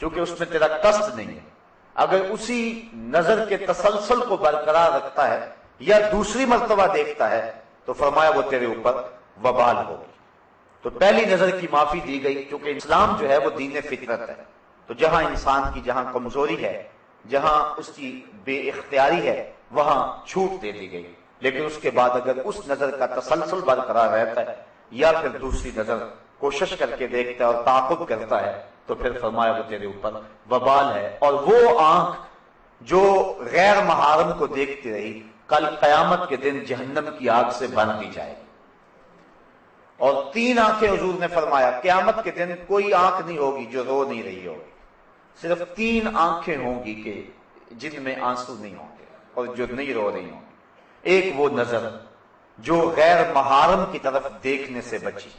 چونکہ اس میں تیرا قصد نہیں ہے۔ اگر اسی نظر کے تسلسل کو برقرار رکھتا ہے یا دوسری مرتبہ دیکھتا ہے تو فرمایا وہ تیرے اوپر وبال ہوگی۔ تو پہلی نظر کی معافی دی گئی کیونکہ اسلام جو ہے وہ دین فطرت ہے، تو جہاں انسان کی جہاں کمزوری ہے، جہاں اس کی بے اختیاری ہے، وہاں چھوٹ دے دی گئی۔ لیکن اس کے بعد اگر اس نظر کا تسلسل برقرار رہتا ہے یا پھر دوسری نظر کوشش کر کے دیکھتا ہے اور تعاقب کرتا ہے تو پھر فرمایا وہ تیرے اوپر وبال ہے۔ اور وہ آنکھ جو غیر محارم کو دیکھتی رہی کل قیامت کے دن جہنم کی آگ سے بھر دی جائے گی۔ اور 3 آنکھیں حضور نے فرمایا قیامت کے دن کوئی آنکھ نہیں ہوگی جو رو نہیں رہی ہوگی، صرف 3 آنکھیں ہوں گی کہ جن میں آنسو نہیں ہوں گے اور جو نہیں رو رہی ہوں گی۔ ایک وہ نظر جو غیر محارم کی طرف دیکھنے سے بچی،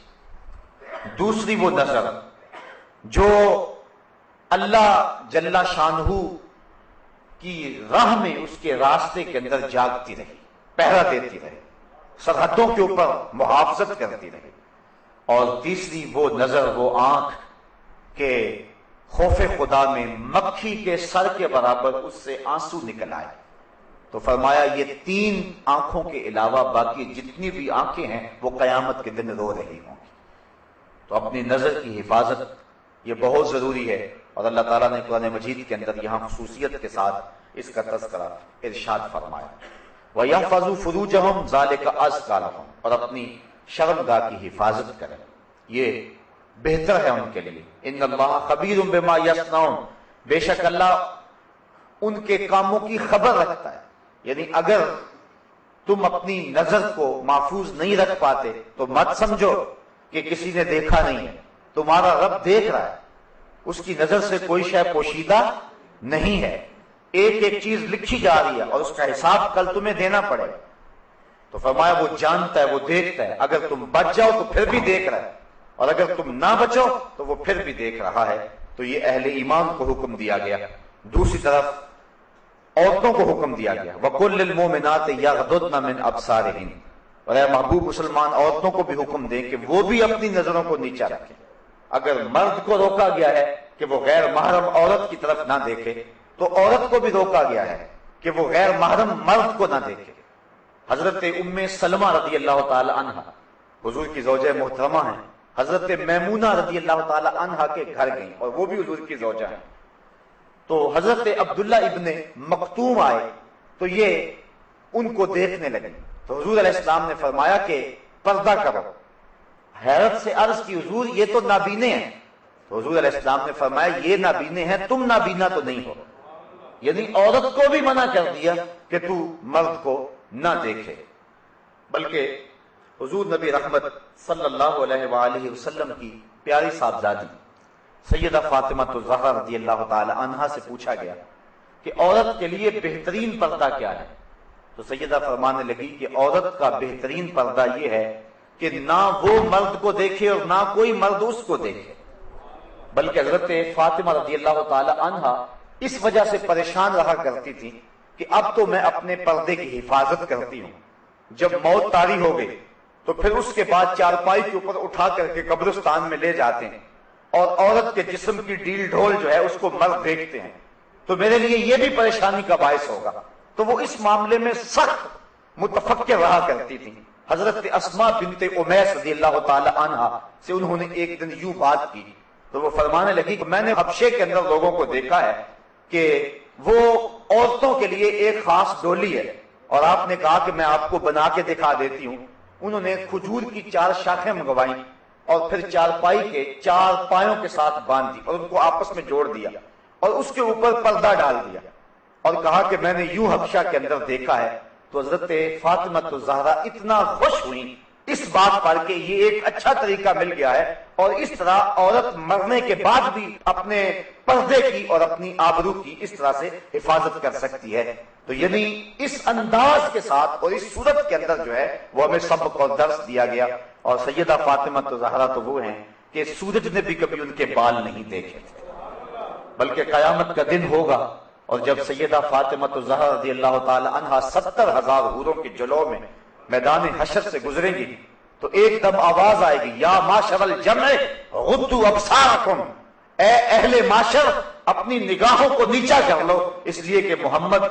دوسری وہ نظر جو اللہ جل شانہ کی راہ میں اس کے راستے کے اندر جاگتی رہی، پہرا دیتی رہی، سرحدوں کے اوپر محافظت کرتی رہی، اور تیسری وہ نظر، وہ آنکھ کہ خوف خدا میں مکھی کے سر کے برابر اس سے آنسو نکل آئے۔ تو فرمایا یہ 3 آنکھوں کے علاوہ باقی جتنی بھی آنکھیں ہیں وہ قیامت کے دن رو رہی ہوں گی۔ تو اپنی نظر کی حفاظت یہ بہت ضروری ہے، اور اللہ تعالیٰ نے قرآن مجید کے اندر یہاں خصوصیت کے ساتھ اس کا تذکرہ ارشاد فرمایا، وَيَحْفَظُوا فُرُوجَهُمْ ذَلِكَ أَزْكَىٰ لَهُمْ، اور اپنی شرمگاہ کی حفاظت کریں، یہ بہتر ہے ان کے لیے۔ ان اللہ خبیر بما یصنعون، بے شک اللہ ان کے کاموں کی خبر رکھتا ہے۔ یعنی اگر تم اپنی نظر کو محفوظ نہیں رکھ پاتے تو مت سمجھو کہ کسی نے دیکھا نہیں ہے، تمہارا رب دیکھ رہا ہے، اس کی نظر سے کوئی شے پوشیدہ نہیں ہے، ایک ایک چیز لکھی جا رہی ہے اور اس کا حساب کل تمہیں دینا پڑے گا۔ تو فرمایا وہ جانتا ہے، وہ دیکھتا ہے، اگر تم بچ جاؤ تو پھر بھی دیکھ رہا ہے، اور اگر تم نہ بچو تو وہ پھر بھی دیکھ رہا ہے۔ تو یہ اہل ایمان کو حکم دیا گیا۔ دوسری طرف عورتوں کو حکم دیا گیا، وَقُلْ لِلْمُؤْمِنَاتِ يَغْضُضْنَ مِنْ أَبْصَارِهِنَّ، اور اے محبوب مسلمان عورتوں کو بھی حکم دیں کہ وہ بھی اپنی نظروں کو نیچا رکھیں۔ اگر مرد کو روکا گیا ہے کہ وہ غیر محرم عورت کی طرف نہ دیکھے تو عورت کو بھی روکا گیا ہے کہ وہ غیر محرم مرد کو نہ دیکھے۔ حضرت ام سلمہ رضی اللہ تعالی عنہ حضور کی زوجہ محترمہ ہیں، حضرت میمونہ رضی اللہ تعالی عنہ کے گھر گئیں اور وہ بھی حضور کی زوجہ ہیں۔ تو حضرت عبداللہ ابن مکتوم آئے تو یہ ان کو دیکھنے لگے، تو حضور علیہ السلام نے فرمایا کہ پردہ کرو۔ حیرت سے عرض کی حضور یہ تو نابینے ہیں، تو حضور علیہ السلام نے فرمایا یہ نابینے ہیں، تم نابینا تو نہیں ہو۔ یعنی عورت کو بھی منع کر دیا کہ تو مرد کو نہ دیکھے، بلکہ حضور نبی رحمت صلی اللہ علیہ وآلہ وسلم کی پیاری صاحبزادی سیدہ فاطمہ الزہرا رضی اللہ تعالی عنہا سے پوچھا گیا کہ عورت کے لیے بہترین پردہ کیا ہے؟ تو سیدہ فرمانے لگی کہ عورت کا بہترین پردہ یہ ہے کہ نہ وہ مرد کو دیکھے اور نہ کوئی مرد اس کو دیکھے۔ بلکہ حضرت فاطمہ رضی اللہ تعالی عنہا اس وجہ سے پریشان رہا کرتی تھی کہ اب تو میں اپنے پردے کی حفاظت کرتی ہوں، جب موت طاری ہو گئی تو پھر اس کے بعد چارپائی کے اوپر اٹھا کر کے قبرستان میں لے جاتے ہیں اور عورت کے جسم کی ڈیل ڈھول جو ہے اس کو مرد دیکھتے ہیں، تو میرے لیے یہ بھی پریشانی کا باعث ہوگا۔ تو وہ اس معاملے میں سخت متفکر رہا کرتی تھی۔ حضرت اسماء بنت امیس رضی اللہ تعالی عنہا سے انہوں نے ایک دن یوں بات کی تو وہ فرمانے لگی کہ میں نے حبشے کے اندر لوگوں کو دیکھا ہے کہ وہ عورتوں کے لیے ایک خاص ڈولی ہے، اور آپ نے کہا کہ میں آپ کو بنا کے دکھا دیتی ہوں۔ انہوں نے کھجور کی 4 شاخیں منگوائیں اور پھر چارپائی کے 4 پایوں کے ساتھ باندھ دی اور ان کو آپس میں جوڑ دیا اور اس کے اوپر پردہ ڈال دیا اور کہا کہ میں نے یوں حبشہ کے اندر دیکھا ہے۔ تو حضرت فاطمہ الزہرا اتنا خوش ہوئی اس بات پر کہ یہ ایک اچھا طریقہ مل گیا ہے، اور اس طرح عورت مرنے کے بعد بھی اپنے پردے کی اور اپنی آبرو کی اس طرح سے حفاظت کر سکتی ہے۔ تو یعنی اس انداز کے ساتھ اور اس صورت کے اندر جو ہے وہ ہمیں سبق اور درس دیا گیا۔ اور سیدہ فاطمہ زہرا تو وہ ہیں کہ سورج نے بھی کبھی ان کے بال نہیں دیکھے تھے، بلکہ قیامت کا دن ہوگا اور جب سیدہ فاطمہ زہرا رضی اللہ تعالی عنہا 70,000 حوروں کے جلوہ میں میدان حشر سے گزریں گی تو ایک دم آواز آئے گی، یا معشر الجمع غضوا ابصارکم، اے اہل معاشر اپنی نگاہوں کو نیچا کر لو، اس لیے کہ محمد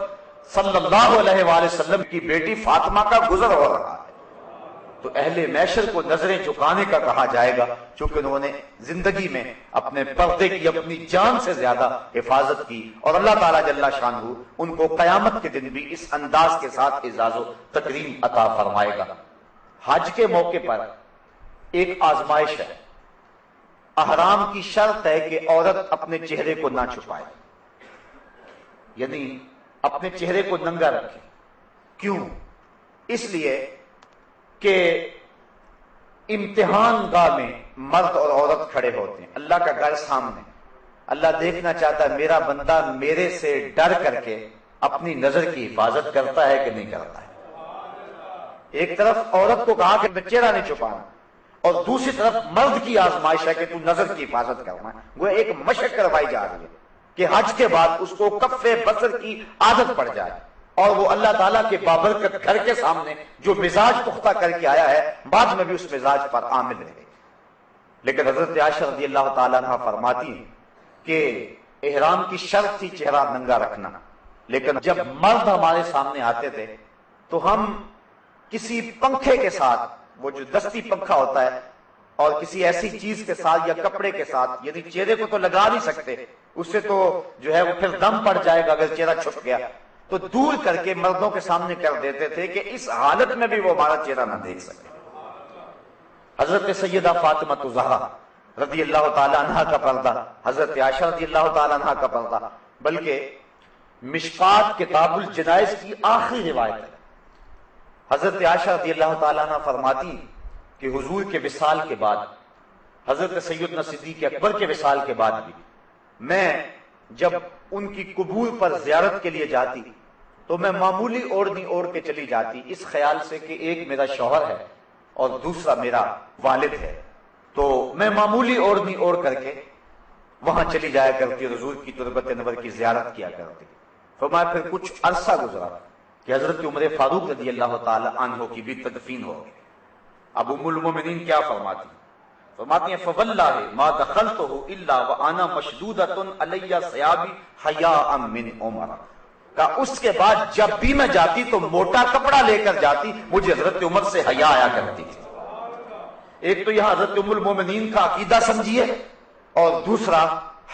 صلی اللہ علیہ وآلہ وسلم کی بیٹی فاطمہ کا گزر ہو رہا ہے۔ تو اہل معاشر کو نظریں جھکانے کا کہا جائے گا، چونکہ انہوں نے زندگی میں اپنے پردے کی اپنی جان سے زیادہ حفاظت کی، اور اللہ تعالیٰ جل شانہ ان کو قیامت کے دن بھی اس انداز کے ساتھ اعزاز و تکریم عطا فرمائے گا۔ حج کے موقع پر ایک آزمائش ہے، احرام کی شرط ہے کہ عورت اپنے چہرے کو نہ چھپائے، یعنی اپنے چہرے کو ننگا رکھے۔ کیوں؟ اس لیے کہ امتحان گاہ میں مرد اور عورت کھڑے ہوتے ہیں، اللہ کا گھر سامنے، اللہ دیکھنا چاہتا ہے میرا بندہ میرے سے ڈر کر کے اپنی نظر کی حفاظت کرتا ہے کہ نہیں کرتا ہے۔ ایک طرف عورت کو کہا کہ چہرہ نہیں چھپانا، اور دوسری طرف مرد کی آزمائش ہے کہ تو نظر کی حفاظت کرنا ہے۔ وہ ایک مشق کروائی جا رہی ہے کہ حج کے بعد اس کو کف بصر کی عادت پڑ جائے، اور وہ اللہ تعالیٰ کے بابرکت گھر کے سامنے جو مزاج پختہ کر کے آیا ہے بعد میں بھی اس مزاج پر عامل رہے۔ لیکن حضرت عائشہ رضی اللہ تعالیٰ عنہ فرماتی ہیں کہ احرام کی شرط تھی چہرہ ننگا رکھنا، لیکن جب مرد ہمارے سامنے آتے تھے تو ہم کسی پنکھے کے ساتھ، وہ جو دستی پنکھا ہوتا ہے، اور کسی ایسی چیز کے ساتھ یا کپڑے کے ساتھ، یعنی چہرے کو تو لگا نہیں سکتے، اس سے تو جو ہے وہ پھر دم پڑ جائے گا اگر چہرہ چھپ گیا، تو دور کر کے مردوں کے سامنے کر دیتے تھے کہ اس حالت میں بھی وہ ہمارا چہرہ نہ دیکھ سکے۔ حضرت سیدہ فاطمہ زہرا رضی اللہ تعالی عنہا کا پردہ، حضرت عائشہ رضی اللہ تعالی عنہا کا پردہ، بلکہ مشکات کتاب الجنائز کی آخری روایت ہے۔ حضرت عائشہ رضی اللہ تعالی عنہ فرماتی کہ حضور کے وصال کے بعد، حضرت سیدنا صدیق اکبر کے وصال کے بعد بھی میں جب ان کی قبور پر زیارت کے لیے جاتی تو میں معمولی اوڑھنی اوڑھ کے چلی جاتی، اس خیال سے کہ ایک میرا شوہر ہے اور دوسرا میرا والد ہے، تو میں معمولی اوڑھنی اوڑھ کر کے وہاں چلی جایا کرتی، حضور کی تربت انور کی زیارت کیا کرتی۔ فرمایا پھر کچھ عرصہ گزرا کہ حضرت عمر فاروق رضی اللہ تعالی عنہ کی بھی تدفین ہو گئی۔ اب ام المومنین کیا فرماتی ہیں؟ فرماتی ہیں فواللہ ما دخلتہ الا وانا مشدودۃ علی ثیابی حیاء من عمر، کہ اس کے بعد جب بھی میں جاتی تو موٹا کپڑا لے کر جاتی، مجھے حضرت عمر سے حیا آیا کرتی تھی۔ ایک تو یہاں حضرت ام المومنین کا عقیدہ سمجھیے، اور دوسرا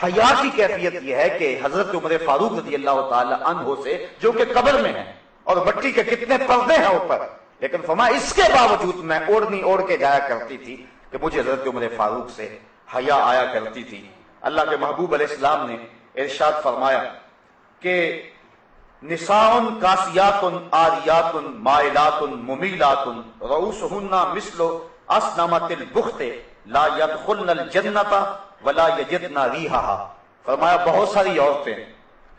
حیا کی کیفیت یہ ہے کہ حضرت عمر فاروق رضی اللہ تعالی عنہ سے، جو کہ قبر میں ہے اور مٹی کے کتنے پردے ہیں اوپر، لیکن فرمایا اس کے باوجود میں اوڑھنی اوڑھ کے جایا کرتی تھی کہ مجھے حضرت عمر فاروق سے حیا آیا کرتی تھی۔ اللہ کے محبوب علیہ السلام نے ارشاد فرمایا کہ نساء کاسیات عاریات مائلات ممیلات رؤوسہن مثل اسنمۃ البخت لا يدخلن الجنۃ ولا یجدن ریحہا۔ فرمایا بہت ساری عورتیں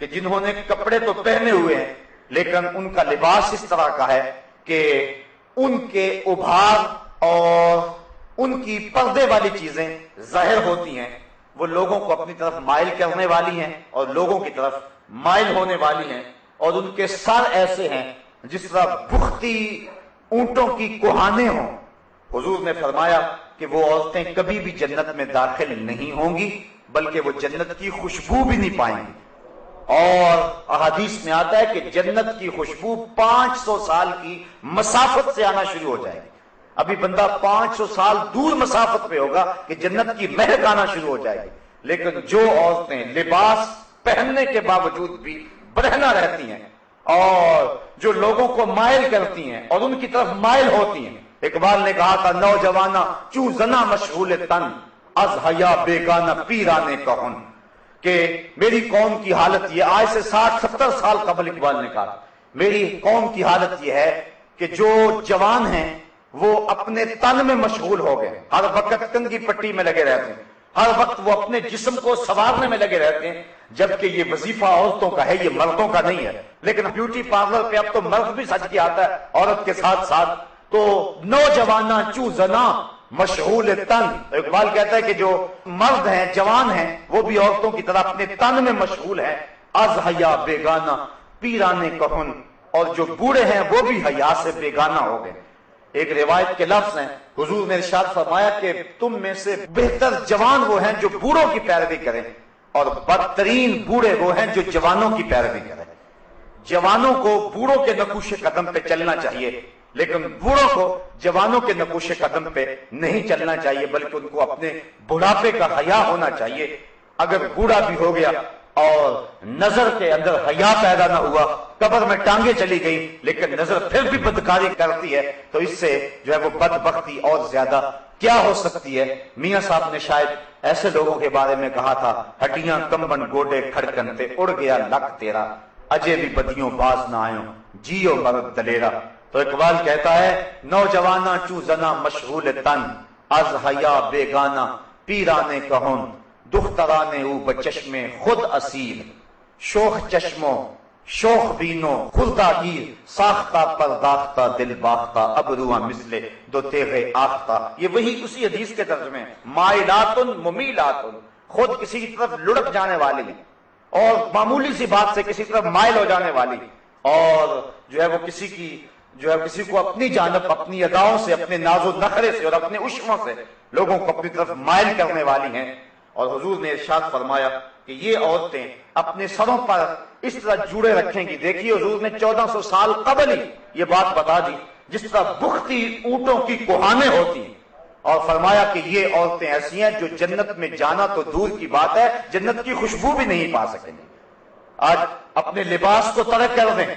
کہ جنہوں نے کپڑے تو پہنے ہوئے ہیں لیکن ان کا لباس اس طرح کا ہے کہ ان کے ابھار اور ان کی پردے والی چیزیں ظاہر ہوتی ہیں، وہ لوگوں کو اپنی طرف مائل کرنے والی ہیں اور لوگوں کی طرف مائل ہونے والی ہیں، اور ان کے سر ایسے ہیں جس طرح بختی اونٹوں کی کوہانے ہوں۔ حضور نے فرمایا کہ وہ عورتیں کبھی بھی جنت میں داخل نہیں ہوں گی، بلکہ وہ جنت کی خوشبو بھی نہیں پائیں گی۔ اور احادیث میں آتا ہے کہ جنت کی خوشبو 500 سال کی مسافت سے آنا شروع ہو جائے گی۔ ابھی بندہ 500 سال دور مسافت پہ ہوگا کہ جنت کی مہک آنا شروع ہو جائے گی، لیکن جو عورتیں لباس پہننے کے باوجود بھی برہنہ رہتی ہیں اور جو لوگوں کو مائل کرتی ہیں اور ان کی طرف مائل ہوتی ہیں، اقبال نے کہا تھا نوجوانہ چوں زنا مشغول تن از حیا بیگانہ پیرانے کہن، کہ میری قوم کی حالت یہ، آج سے 60-70 سال قبل اقبال نے کہا میری قوم کی حالت یہ ہے کہ جو جوان ہیں وہ اپنے تن میں مشغول ہو گئے، ہر وقت کنگھی پٹی میں لگے رہتے ہیں، ہر وقت وہ اپنے جسم کو سنوارنے میں لگے رہتے ہیں، جبکہ یہ وظیفہ عورتوں کا ہے، یہ مردوں کا نہیں ہے۔ لیکن بیوٹی پارلر پہ اب تو مرد بھی سج کے آتا ہے عورت کے ساتھ ساتھ۔ تو نوجوانہ چو زنا مشغول تن، اقبال کہتا ہے کہ جو مرد ہیں، جوان ہیں، وہ بھی عورتوں کی طرح اپنے تن میں مشغول ہیں۔ از حیا بیگانہ پیرانے کہن، اور جو بوڑھے ہیں وہ بھی حیا سے بیگانہ ہو گئے۔ ایک روایت کے لفظ ہیں، حضور نے ارشاد فرمایا کہ تم میں سے بہتر جوان وہ ہیں جو بوڑھوں کی پیروی کریں، اور بدترین بوڑھے وہ ہیں جو جوانوں کی پیروی کریں۔ جوانوں کو بوڑھوں کے نقوش قدم پہ چلنا چاہیے، لیکن بوڑھوں کو جوانوں کے نقوش قدم پہ نہیں چلنا چاہیے، بلکہ ان کو اپنے بڑھاپے کا حیا ہونا چاہیے۔ اگر بوڑھا بھی ہو گیا اور نظر کے اندر حیا پیدا نہ ہوا، قبر میں ٹانگیں چلی گئی، لیکن نظر پھر بھی بدکاری کرتی ہے، تو اس سے جو ہے وہ بدبختی اور زیادہ کیا ہو سکتی ہے۔ میاں صاحب نے شاید ایسے لوگوں کے بارے میں کہا تھا، ہٹیاں کمبن گوڈے کھڑکن تے اڑ گیا لک تیرا، اجے بھی بدیوں باز نہ آئوں جیو مرد دلیرا۔ تو اقبال کہتا ہے نوجوانہ چو زنا مشغول تن، از حیا بیگانہ پیرانے کہن، دخترانے او بچشم خود اسیر، شوخ چشموں شوخ بینوں خردہ گیر، ساختہ پرداختہ دل باختہ ابروان مثلے دو تیغے آختہ۔ یہ وہی اسی حدیث کے ترجمے، مائلاتن ممیلاتن، خود کسی کی طرف لڑک جانے والی اور معمولی سی بات سے کسی طرف مائل ہو جانے والی، اور جو ہے وہ کسی کو اپنی جانب اپنی اداؤں سے، اپنے ناز و نخرے سے اور اپنے عشموں سے لوگوں کو اپنی طرف مائل کرنے والی ہیں۔ اور حضور نے ارشاد فرمایا کہ یہ عورتیں اپنے سروں پر اس طرح جوڑے رکھیں گی۔ دیکھیے حضور نے 1400 سال قبل ہی یہ بات بتا دی، جس طرح بختی اونٹوں کی کوہانیں ہوتی ہیں، اور فرمایا کہ یہ عورتیں ایسی ہیں جو جنت میں جانا تو دور کی بات ہے، جنت کی خوشبو بھی نہیں پا سکیں گے۔ آج اپنے لباس کو ترک کر دیں،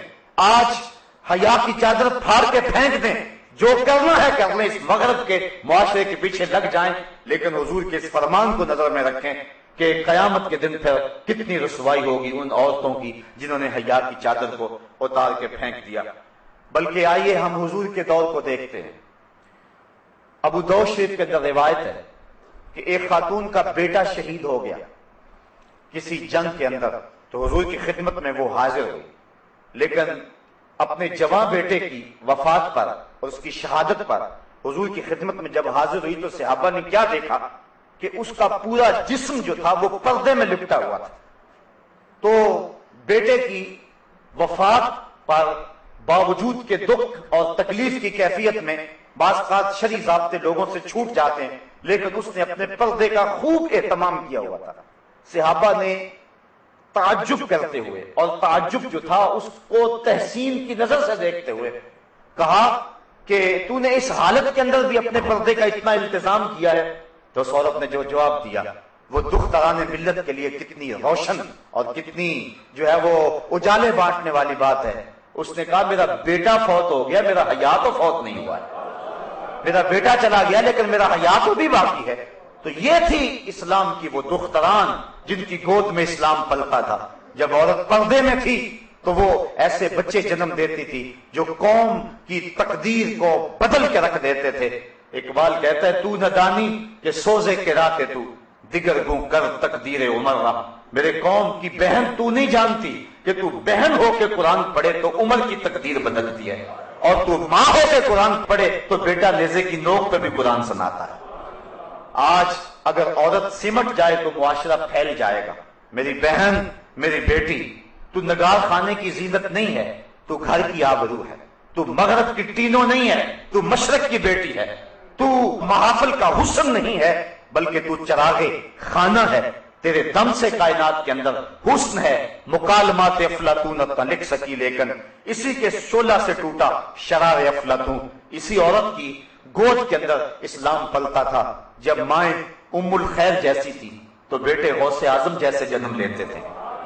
آج حیا کی چادر پھاڑ کے پھینک دیں، جو کرنا ہے کر لیں، اس مغرب کے معاشرے کے پیچھے لگ جائیں، لیکن حضور کے اس فرمان کو نظر میں رکھیں کہ قیامت کے دن پھر کتنی رسوائی ہوگی ان عورتوں کی جنہوں نے حیا کی چادر کو اتار کے پھینک دیا۔ بلکہ آئیے ہم حضور کے دور کو دیکھتے ہیں۔ ابو داؤد شریف کے اندر روایت ہے کہ ایک خاتون کا بیٹا شہید ہو گیا کسی جنگ کے اندر، تو حضور کی خدمت میں وہ حاضر ہوئی، لیکن اپنے جوان بیٹے کی وفات پر اور اس کی شہادت پر حضور کی خدمت میں جب حاضر ہوئی تو صحابہ نے کیا دیکھا کہ اس کا پورا جسم جو تھا وہ پردے میں لپٹا ہوا تھا۔ تو بیٹے کی وفات پر باوجود کے دکھ اور تکلیف کی کیفیت میں بعض اوقات شرعی ضابطے لوگوں سے چھوٹ جاتے ہیں، لیکن اس نے اپنے پردے کا خوب اہتمام کیا ہوا تھا۔ صحابہ نے تعجب کرتے ہوئے، اور تعجب جو تھا اس کو تحسین کی نظر سے دیکھتے ہوئے، کہا کہ تو نے اس حالت کے اندر بھی اپنے پردے کا اتنا التزام کیا ہے؟ تو اس عورت نے جو جواب دیا وہ دختران ملت کے لیے کتنی روشن اور کتنی جو ہے وہ اجالے بانٹنے والی بات ہے۔ اس نے کہا میرا بیٹا فوت ہو گیا، میرا حیا تو فوت نہیں ہوا ہے، میرا بیٹا چلا گیا لیکن میرا حیا تو بھی باقی ہے۔ تو یہ تھی اسلام کی وہ دختران جن کی گود میں اسلام پلتا تھا۔ جب عورت پردے میں تھی تو وہ ایسے بچے جنم دیتی تھی جو قوم کی تقدیر کو بدل کے رکھ دیتے تھے۔ اقبال کہتا ہے تو نہ دانی کہ سوزے کے راتے تو دیگر گوں کر تقدیر عمر رہا۔ میرے قوم کی بہن تو نہیں جانتی کہ تو بہن ہو کے قرآن پڑھے تو عمر کی تقدیر بدلتی ہے، اور تو ماں ہو کے قرآن پڑھے تو بیٹا نیزے کی نوک پہ بھی قرآن سناتا ہے۔ آج اگر عورت سمٹ جائے تو معاشرہ پھیل جائے گا۔ میری بہن، میری بیٹی، تو نگار خانے کی زینت نہیں ہے، تو گھر کی آبرو ہے، تو مغرب کی ٹینوں نہیں ہے، تو مشرق کی بیٹی ہے، تو محافل کا حسن نہیں ہے بلکہ تو چراغے خانہ ہے۔ تیرے دم سے کائنات کے اندر حسن ہے، مکالمات افلاطون نہ لکھ سکی لیکن اسی کے شعلہ سے ٹوٹا شرار افلاطون۔ اسی عورت کی گود کے اندر اسلام پلتا تھا۔ جب مائیں ام الخیر جیسی تھی تو بیٹے غوث اعظم جیسے جنم لیتے تھے،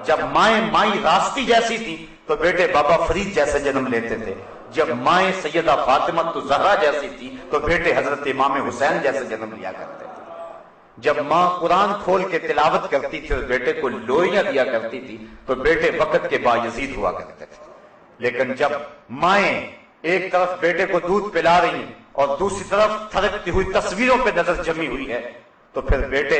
جب مائیں مائی راستی جیسی تھی تو بیٹے بابا فرید جیسے جنم لیتے تھے، جب مائیں سیدہ فاطمہ زہرا جیسی تھی تو بیٹے حضرت امام حسین جیسے جنم لیا کرتے تھے، جب ماں قرآن کھول کے تلاوت کرتی تھی اور بیٹے کو لوئیاں دیا کرتی تھی تو بیٹے وقت کے بایزید ہوا کرتے تھے۔ لیکن جب مائیں ایک طرف بیٹے کو دودھ پلا رہی اور دوسری طرف تھرکتی ہوئی تصویروں پہ نظر جمی ہوئی ہے، تو پھر بیٹے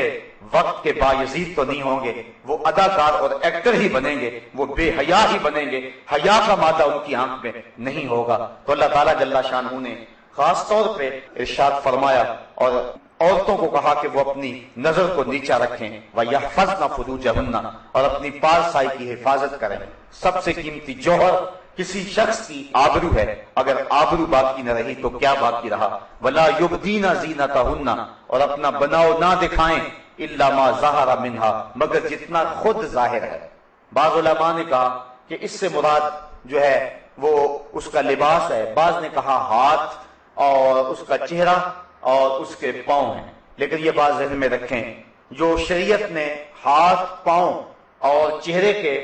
وقت کے بایزید تو نہیں ہوں گے، وہ اداکار اور ایکٹر ہی بنیں گے، وہ بے حیا ہی بنیں گے، حیا کا مادہ ان کی آنکھ میں نہیں ہوگا۔ تو اللہ تعالیٰ جل شانہ نے خاص طور پہ ارشاد فرمایا اور عورتوں کو کہا کہ وہ اپنی نظر کو نیچا رکھیں، وَيَحْفَظْنَ فُرُوجَهُنَّ، اور اپنی پارسائی کی حفاظت کریں۔ سب سے قیمتی جوہر کسی شخص کی آبرو ہے، اگر آبرو باقی نہ رہی تو کیا باقی رہا؟ وَلَا يُبْدِينَ زِينَتَهُنَّ، اور اپنا بناؤ نہ دکھائیں، إِلَّا مَا ظَهَرَ مِنْهَا، مگر جتنا خود ظاہر ہے۔ بعض علماء نے کہا کہ اس سے مراد جو ہے وہ اس کا لباس ہے، بعض نے کہا ہاتھ اور اس کا چہرہ اور اس کے پاؤں ہیں، لیکن یہ بات ذہن میں رکھیں، جو شریعت نے ہاتھ، پاؤں اور چہرے کے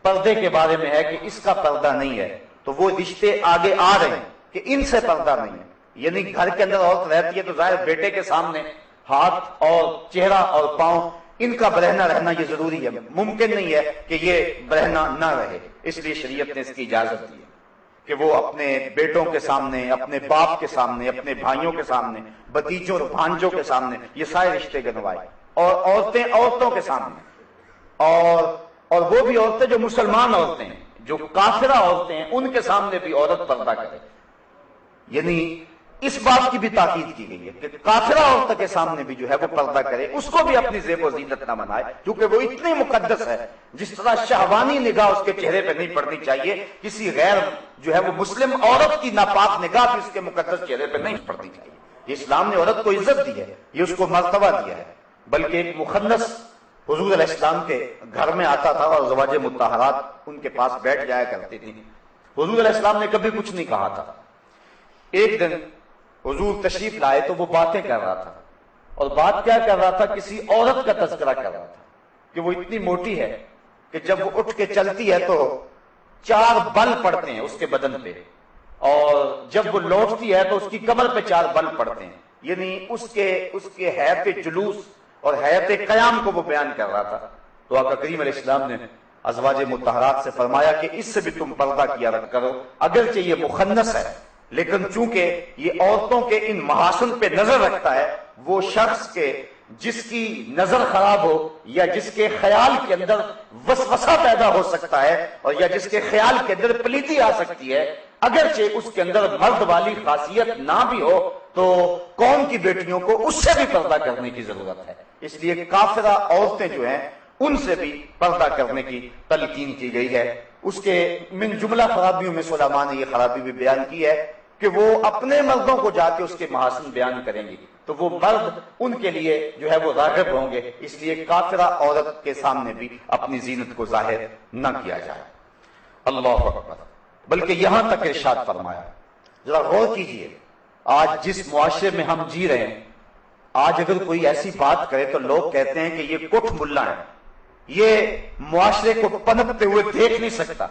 پردے کے بارے میں ہے کہ اس کا پردہ نہیں ہے، تو وہ رشتے آگے آ رہے ہیں کہ ان سے پردہ نہیں ہے، یعنی گھر کے اندر عورت رہتی ہے تو ظاہر بیٹے کے سامنے ہاتھ اور چہرہ اور پاؤں ان کا برہنا رہنا یہ ضروری ہے، ممکن نہیں ہے کہ یہ برہنا نہ رہے، اس لیے شریعت نے اس کی اجازت دی ہے کہ وہ اپنے بیٹوں کے سامنے، اپنے باپ کے سامنے، اپنے بھائیوں کے سامنے، بھتیجوں اور بھانجوں کے سامنے یہ سارے رشتے گنوائے، اور عورتیں عورتوں کے سامنے، اور وہ بھی عورتیں جو مسلمان عورتیں ہیں، جو کافرہ عورتیں ہیں، ان کے سامنے بھی عورت پردہ کرے۔ یعنی اس بات کی بھی تاکید کی گئی ہے کہ کافرہ عورت کے سامنے بھی جو ہے وہ پردہ کرے، اس کو بھی اپنی زیب و زینت نہ بنائے، کیونکہ وہ اتنی مقدس ہے، جس طرح شہوانی نگاہ اس کے چہرے پہ نہیں پڑنی چاہیے، کسی غیر جو ہے وہ مسلم عورت کی ناپاک نگاہ بھی اس کے مقدس چہرے پہ نہیں پڑنی چاہیے۔ اسلام نے عورت کو عزت دی ہے، یہ اس کو مرتبہ دیا ہے، بلکہ ایک مخنث حضور علیہ السلام کے گھر میں آتا تھا اور زواج مطہرات ان کے پاس بیٹھ جایا کرتی تھی، حضور علیہ السلام نے کبھی کچھ نہیں کہا تھا۔ ایک دن حضور تشریف لائے تو وہ باتیں کر رہا تھا، اور بات کیا کر رہا تھا؟ کسی عورت کا تذکرہ کر رہا تھا کہ وہ اتنی موٹی ہے کہ جب وہ اٹھ کے چلتی ہے تو 4 بل پڑتے ہیں اس کے بدن پہ، اور جب وہ لوٹتی ہے تو اس کی کمر پہ 4 بل پڑتے ہیں، یعنی اس کے حیات جلوس اور حیات قیام کو وہ بیان کر رہا تھا۔ تو آقا کریم علیہ السلام نے ازواج مطہرات سے فرمایا کہ اس سے بھی تم پردہ کیا کرو، اگرچہ یہ مخنث ہے لیکن چونکہ یہ عورتوں کے ان محاسن پہ نظر رکھتا ہے، وہ شخص کے جس کی نظر خراب ہو یا جس کے خیال کے اندر وسوسہ پیدا ہو سکتا ہے اور یا جس کے خیال کے اندر پلیتی آ سکتی ہے، اگرچہ اس کے اندر مرد والی خاصیت نہ بھی ہو تو قوم کی بیٹیوں کو اس سے بھی پردہ کرنے کی ضرورت ہے۔ اس لیے کافرہ عورتیں جو ہیں ان سے بھی پردہ کرنے کی تلقین کی گئی ہے۔ اس کے من جملہ خرابیوں میں علماء نے یہ خرابی بھی بیان کی ہے کہ وہ اپنے مردوں کو جا کے اس کے محاسن بیان کریں گی تو وہ مرد ان کے لیے جو ہے وہ راغب ہوں گے، اس لیے کافرہ عورت کے سامنے بھی اپنی زینت کو ظاہر نہ کیا جائے۔ اللہ اکبر۔ بلکہ یہاں تک ارشاد فرمایا، ذرا غور کیجئے، آج جس معاشرے میں ہم جی رہے ہیں، آج اگر کوئی ایسی بات کرے تو لوگ کہتے ہیں کہ یہ کٹ ملا ہے، یہ معاشرے کو پنپتے ہوئے دیکھ نہیں سکتا،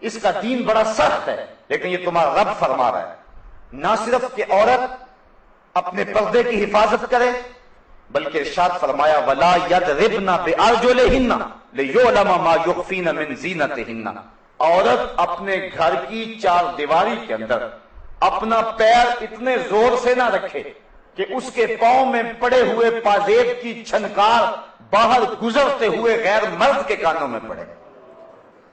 اس کا دین بڑا سخت ہے، لیکن یہ تمہارا رب فرما رہا ہے نہ صرف کہ عورت اپنے پردے کی حفاظت کرے بلکہ ارشاد فرمایا وَلَا يَضْرِبْنَ بِأَرْجُلِهِنَّ لِيُعْلَمَ مَا يُخْفِينَ مِنْ زِينَتِهِنَّ۔ عورت اپنے گھر کی 4 دیواری کے اندر اپنا پیر اتنے زور سے نہ رکھے کہ اس کے پاؤں میں پڑے ہوئے پازیب کی چھنکار باہر گزرتے ہوئے غیر مرد کے کانوں میں پڑے۔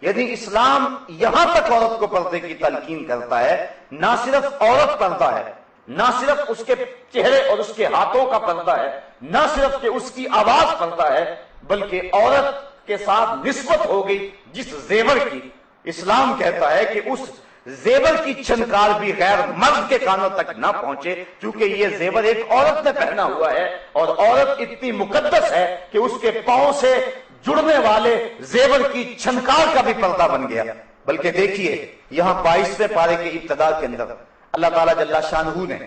یعنی اسلام یہاں تک عورت کو پردے کی تلقین کرتا ہے، نہ صرف عورت پردہ ہے، نہ صرف اس کے چہرے اور اس کے ہاتھوں کا پردہ ہے، نہ صرف کہ اس کی آواز پردہ ہے، بلکہ عورت کے ساتھ نسبت ہو گئی جس زیور کی، اسلام کہتا ہے کہ اس زیور کی چھنکار بھی غیر مرد کے کانوں تک نہ پہنچے، کیونکہ یہ زیور ایک عورت نے پہنا ہوا ہے اور عورت اتنی مقدس ہے کہ اس کے پاؤں سے جڑنے والے زیور کی چھنکار کا بھی پردہ بن گیا۔ بلکہ دیکھیے یہاں 22ویں پارے کے ابتدا کے اندر اللہ تعالیٰ جل شانہ نے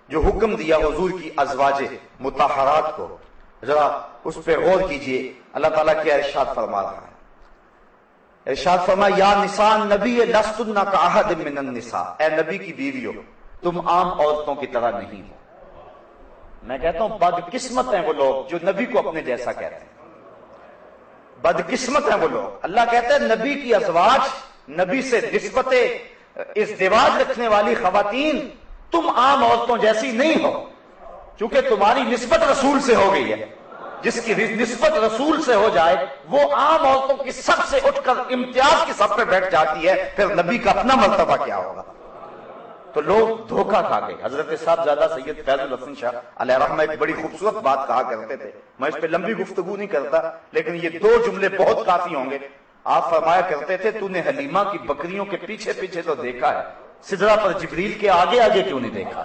جو حکم دیا حضور کی ازواج مطہرات کو، ذرا اس پہ غور کیجئے، اللہ تعالیٰ کیا ارشاد فرما رہا ہے۔ ارشاد فرما یا نساء النبی لستن کاحد من النساء، اے نبی کی بیویوں تم عام عورتوں کی طرح نہیں ہو۔ میں کہتا ہوں بدقسمت ہیں وہ لوگ جو نبی کو اپنے جیسا کہتے ہیں، بدقسمت ہیں وہ لوگ۔ اللہ کہتا ہے نبی کی ازواج، نبی سے نسبت ازدواج رکھنے والی خواتین تم عام عورتوں جیسی نہیں ہو، چونکہ تمہاری نسبت رسول سے ہو گئی ہے. جس کی نسبت رسول سے ہو جائے وہ عام عورتوں کی سب سے اٹھ کر امتیاز کی سب پہ بیٹھ جاتی ہے، پھر نبی کا اپنا مرتبہ کیا ہوگا؟ تو لوگ دھوکہ کھا گئے. حضرت صاحبزادہ سید فیض الحسن شاہ علیہ رحمہ ایک بڑی خوبصورت بات کہا کرتے تھے. میں اس پہ لمبی گفتگو نہیں کرتا، لیکن یہ 2 جملے بہت کافی ہوں گے. آپ فرمایا کرتے تھے تو نے حلیمہ کی بکریوں کے پیچھے پیچھے تو دیکھا ہے، سدرہ پر جبریل کے آگے آگے کیوں نہیں دیکھا؟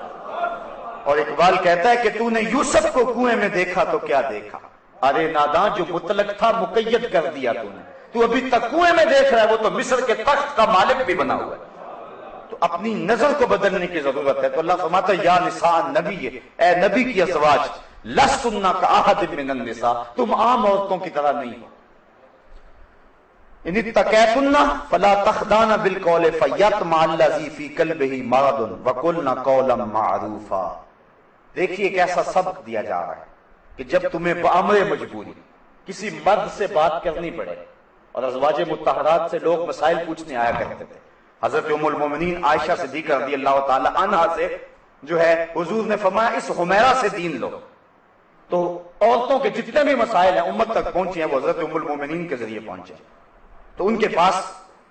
اور اقبال کہتا ہے کہ تو نے یوسف کو کنویں میں دیکھا تو کیا دیکھا؟ ارے ناداں جو مطلق تھا مقید کر دیا تو نے، تو ابھی تک کنویں میں دیکھ رہا ہے، وہ تو مصر کے تخت کا مالک بھی بنا ہوا ہے. تو اپنی نظر کو بدلنے کی ضرورت ہے. تو اللہ فرماتا ہے یا نساء نبی، اے نبی کی ازواج، لستن کاحد من النساء، تم عام عورتوں کی طرح نہیں ہو. ان اتقیتن فلا تخضعن بالقول فیطمع الذی فی قلبہ مرض وقلن قولا معروفا. دیکھیے ایک ایسا سبق دیا جا رہا ہے کہ جب تمہیں بامر مجبوری کسی مرد سے بات کرنی پڑے، اور ازواج مطہرات سے لوگ مسائل پوچھنے آیا کرتے تھے. حضرت ام المومنین عائشہ صدیقہ رضی اللہ تعالی عنہا سے جو ہے حضور نے فرمایا اس حمیرہ سے دین لو. تو عورتوں کے جتنے بھی مسائل ہیں امت تک پہنچے ہیں وہ حضرت ام المومنین کے ذریعے پہنچے. تو ان کے پاس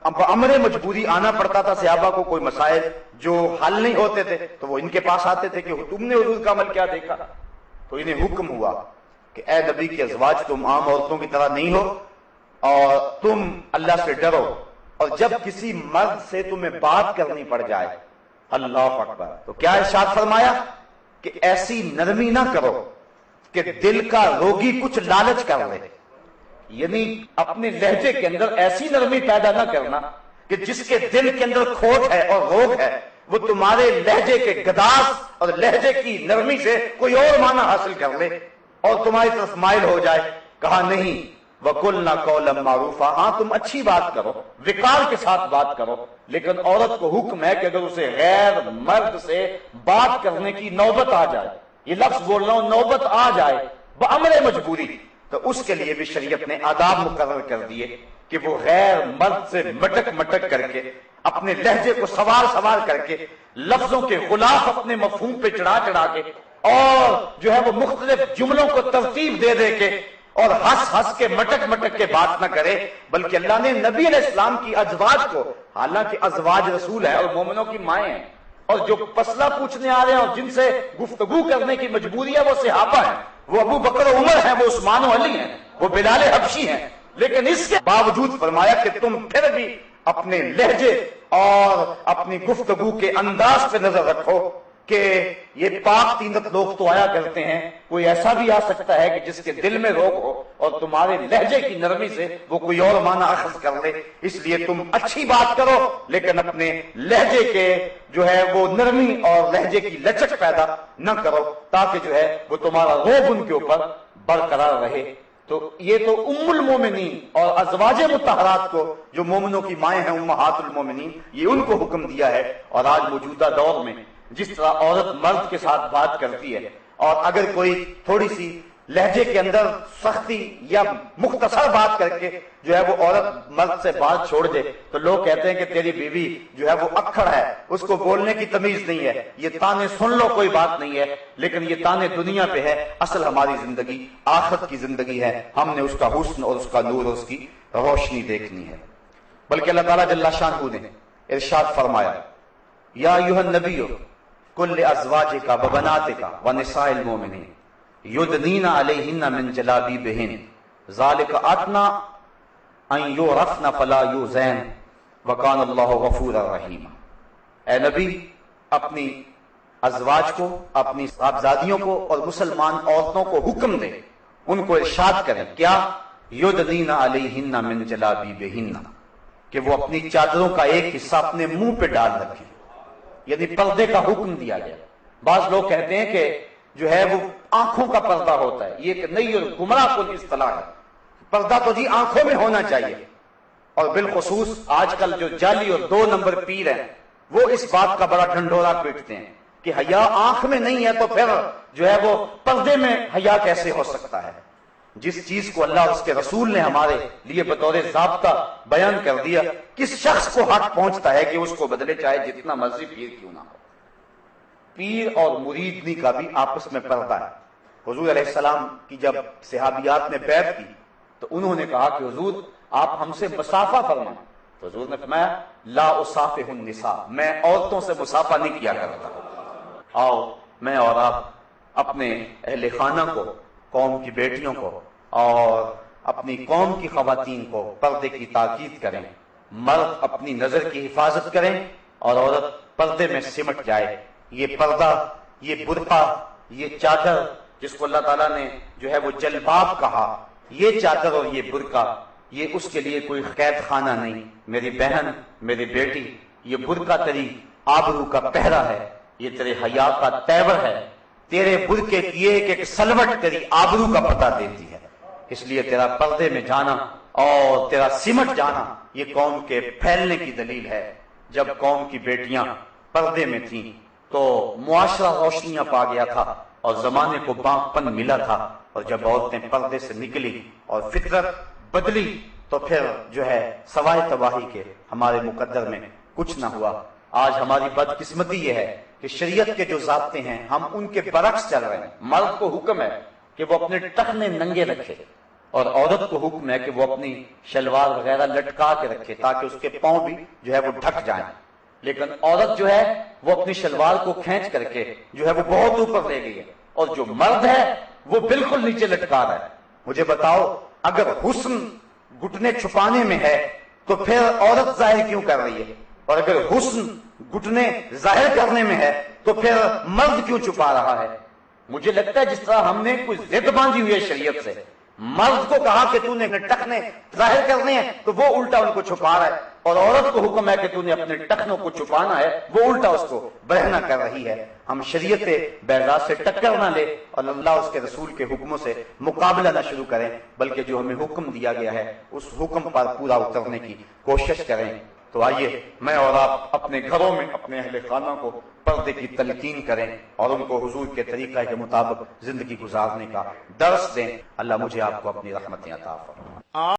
امر مجبوری آنا پڑتا تھا. صحابہ کو کوئی مسائل جو حل نہیں ہوتے تھے تو وہ ان کے پاس آتے تھے کہ تم نے حضور کا عمل کیا دیکھا. تو انہیں حکم ہوا کہ اے نبی کے ازواج تم عام عورتوں کی طرح نہیں ہو اور تم اللہ سے ڈرو، اور جب کسی مرد سے تمہیں بات کرنی پڑ جائے، اللہ اکبر، تو کیا ارشاد فرمایا کہ ایسی نرمی نہ کرو کہ دل کا روگی کچھ لالچ کر لے. یعنی اپنے لہجے کے اندر ایسی نرمی پیدا نہ کرنا کہ جس کے دل کے اندر کھوٹ ہے اور روگ ہے وہ تمہارے لہجے کے گداز اور لہجے کی نرمی سے کوئی اور معنی حاصل کر لے اور تمہاری طرف مائل ہو جائے. کہا نہیں، وَقُلْنَا قَوْلًا مَعْرُوفًا، ہاں تم اچھی بات کرو، وقار کے ساتھ بات کرو، لیکن عورت کو حکم ہے کہ اگر اسے غیر مرد سے بات کرنے کی نوبت آ جائے، یہ لفظ بول رہا ہوں، نوبت آ جائے بامر مجبوری، تو اس کے لیے بھی شریعت نے آداب مقرر کر دیے کہ وہ غیر مرد سے مٹک مٹک کر کے اپنے لہجے کو سوار سوار کر کے لفظوں کے غلاف اپنے مفہوم پہ چڑھا چڑھا کے اور جو ہے وہ مختلف جملوں کو ترتیب دے دے کے اور ہنس ہنس کے مٹک مٹک کے بات نہ کرے، بلکہ اللہ نے نبی علیہ السلام کی ازواج کو، حالانکہ ازواج رسول ہے اور مومنوں کی مائیں ہیں، اور جو مسئلہ پوچھنے آ رہے ہیں اور جن سے گفتگو کرنے کی مجبوری ہے وہ صحابہ ہیں، وہ ابو بکر و عمر ہیں، وہ عثمان و علی ہیں، وہ بلال حبشی ہیں، لیکن اس کے باوجود فرمایا کہ تم پھر بھی اپنے لہجے اور اپنی گفتگو کے انداز پہ نظر رکھو کہ یہ پاک تینت لوگ تو آیا کرتے ہیں، کوئی ایسا بھی آ سکتا ہے کہ جس کے دل میں روگ ہو اور تمہارے لہجے کی نرمی سے وہ کوئی اور معنی اخذ کر لے. اس لیے تم اچھی بات کرو لیکن اپنے لہجے کے جو ہے وہ نرمی اور لہجے کی لچک پیدا نہ کرو تاکہ جو ہے وہ تمہارا روب ان کے اوپر برقرار رہے. تو یہ تو ام المومنین اور ازواج مطہرات کو جو مومنوں کی مائیں ہیں امہات المومنین، یہ ان کو حکم دیا ہے. اور آج موجودہ دور میں جس طرح عورت مرد کے ساتھ بات کرتی ہے اور اگر کوئی تھوڑی سی لہجے کے اندر سختی یا مختصر بات کر کے جو ہے وہ عورت مرد سے بات چھوڑ دے تو لوگ کہتے ہیں کہ تیری بیوی جو ہے وہ اکھڑ ہے، اس کو بولنے کی تمیز نہیں ہے، یہ تانے سن لو کوئی بات نہیں ہے. لیکن یہ تانے دنیا پہ ہے، اصل ہماری زندگی آخرت کی زندگی ہے. ہم نے اس کا حسن اور اس کا نور اور اس کی روشنی دیکھنی ہے. بلکہ اللہ تعالیٰ جل شانہ نے ارشاد فرمایا یا ایھا النبی قل لازواجک وبناتک ونساء المؤمنین یدنین علیہن من جلابیبہن ذالک ادنی ان یعرفن فلا یؤذین وکان اللہ غفورا رحیما. اے نبی اپنی ازواج کو، اپنی صاحبزادیوں کو اور مسلمان عورتوں کو حکم دے، ان کو ارشاد کریں کیا؟ یدنین علیہن من جلابیبہن، کہ وہ اپنی چادروں کا ایک حصہ اپنے منہ پہ ڈال رکھیں، یعنی پردے کا حکم دیا گیا. بعض لوگ کہتے ہیں کہ جو ہے وہ آنکھوں کا پردہ ہوتا ہے، یہ ایک نئی اور گمراہ کن اصطلاح ہے. پردہ تو جی آنکھوں میں ہونا چاہیے، اور بالخصوص آج کل جو جعلی اور 2 نمبر پیر ہیں وہ اس بات کا بڑا ڈھنڈورا پیٹتے ہیں کہ حیا آنکھ میں نہیں ہے تو پھر جو ہے وہ پردے میں حیا کیسے ہو سکتا ہے. جس چیز کو اللہ اور اس کے رسول نے ہمارے لیے بطور ضابطہ بیان کر دیا، کس شخص کو حق پہنچتا ہے کہ اس کو بدلے، چاہے جتنا مرضی پیر کیوں نہ ہو. پیر اور مریدنی کا بھی آپس میں پردہ ہے۔ حضور علیہ السلام کی جب صحابیات نے بیعت کی تو انہوں نے کہا کہ حضور آپ ہم سے مصافحہ فرمائیں، تو حضور نے فرمایا لا اصافح النساء، میں عورتوں سے مصافحہ نہیں کیا کرتا۔ آؤ میں اور آپ اپنے اہل خانہ کو، قوم کی بیٹیوں کو اور اپنی قوم کی خواتین کو پردے کی تاکید کریں۔ مرد اپنی نظر کی حفاظت کریں اور عورت پردے میں سمٹ جائے۔ یہ پردہ، یہ برقع، یہ چادر جس کو اللہ تعالیٰ نے جو ہے وہ جلباب کہا، یہ چادر اور یہ برقع، یہ اس کے لیے کوئی قید خانہ نہیں۔ میری بہن، میری بیٹی، یہ برقع تیری آبرو کا پہرا ہے، یہ تیرے حیا کا تیور ہے۔ تیرے برقعے کی ایک سلوٹ تیری آبرو کا پتہ دیتی ہے، اس لیے تیرا پردے میں جانا اور تیرا سمٹ جانا یہ قوم کے پھیلنے کی دلیل ہے۔ جب قوم کی بیٹیاں پردے میں تھیں تو معاشرہ روشنیاں پا گیا تھا اور زمانے کو بانک پن ملا تھا، اور جب عورتیں پردے سے نکلی اور فطرت بدلی تو پھر جو ہے سوائے تباہی کے ہمارے مقدر میں کچھ نہ ہوا۔ آج ہماری بدقسمتی یہ ہے کہ شریعت کے جو ضابطے ہیں ہم ان کے برعکس چل رہے ہیں۔ مرد کو حکم ہے کہ وہ اپنے ٹخنے ننگے رکھے اور عورت کو حکم ہے کہ وہ اپنی شلوار وغیرہ لٹکا کے رکھے تاکہ اس کے پاؤں بھی جو ہے وہ ڈھک جائیں، لیکن عورت جو ہے وہ اپنی شلوار کو کھینچ کر کے جو ہے وہ بہت اوپر لے گئی ہے، اور جو مرد ہے وہ بالکل نیچے لٹکا رہا ہے۔ مجھے بتاؤ، اگر حسن گھٹنے چھپانے میں ہے تو پھر عورت ظاہر کیوں کر رہی ہے، اور اگر حسن گھٹنے ظاہر کرنے میں ہے تو پھر مرد کیوں چھپا رہا ہے؟ مجھے لگتا ہے جس طرح ہم نے کوئی ضد باندھی ہوئی ہے شریعت سے، مرد کو کہا کہ تو نے ٹخنے ظاہر کرنے ہیں تو وہ الٹا ان کو چھپا رہا ہے، اور عورت کو حکم ہے کہ تو نے اپنے ٹخنوں کو چھپانا ہے، وہ الٹا اس کو برہنہ کر رہی ہے۔ ہم شریعت بیضاء سے ٹکر نہ لے اور اللہ اس کے رسول کے حکموں سے مقابلہ نہ شروع کریں، بلکہ جو ہمیں حکم دیا گیا ہے اس حکم پر پورا اترنے کی کوشش کریں۔ تو آئیے میں اور آپ اپنے گھروں میں اپنے اہل خانہ کو پردے کی تلقین کریں اور ان کو حضور کے طریقہ کے مطابق زندگی گزارنے کا درس دیں۔ اللہ مجھے آپ کو اپنی رحمتیں عطا فرمائے۔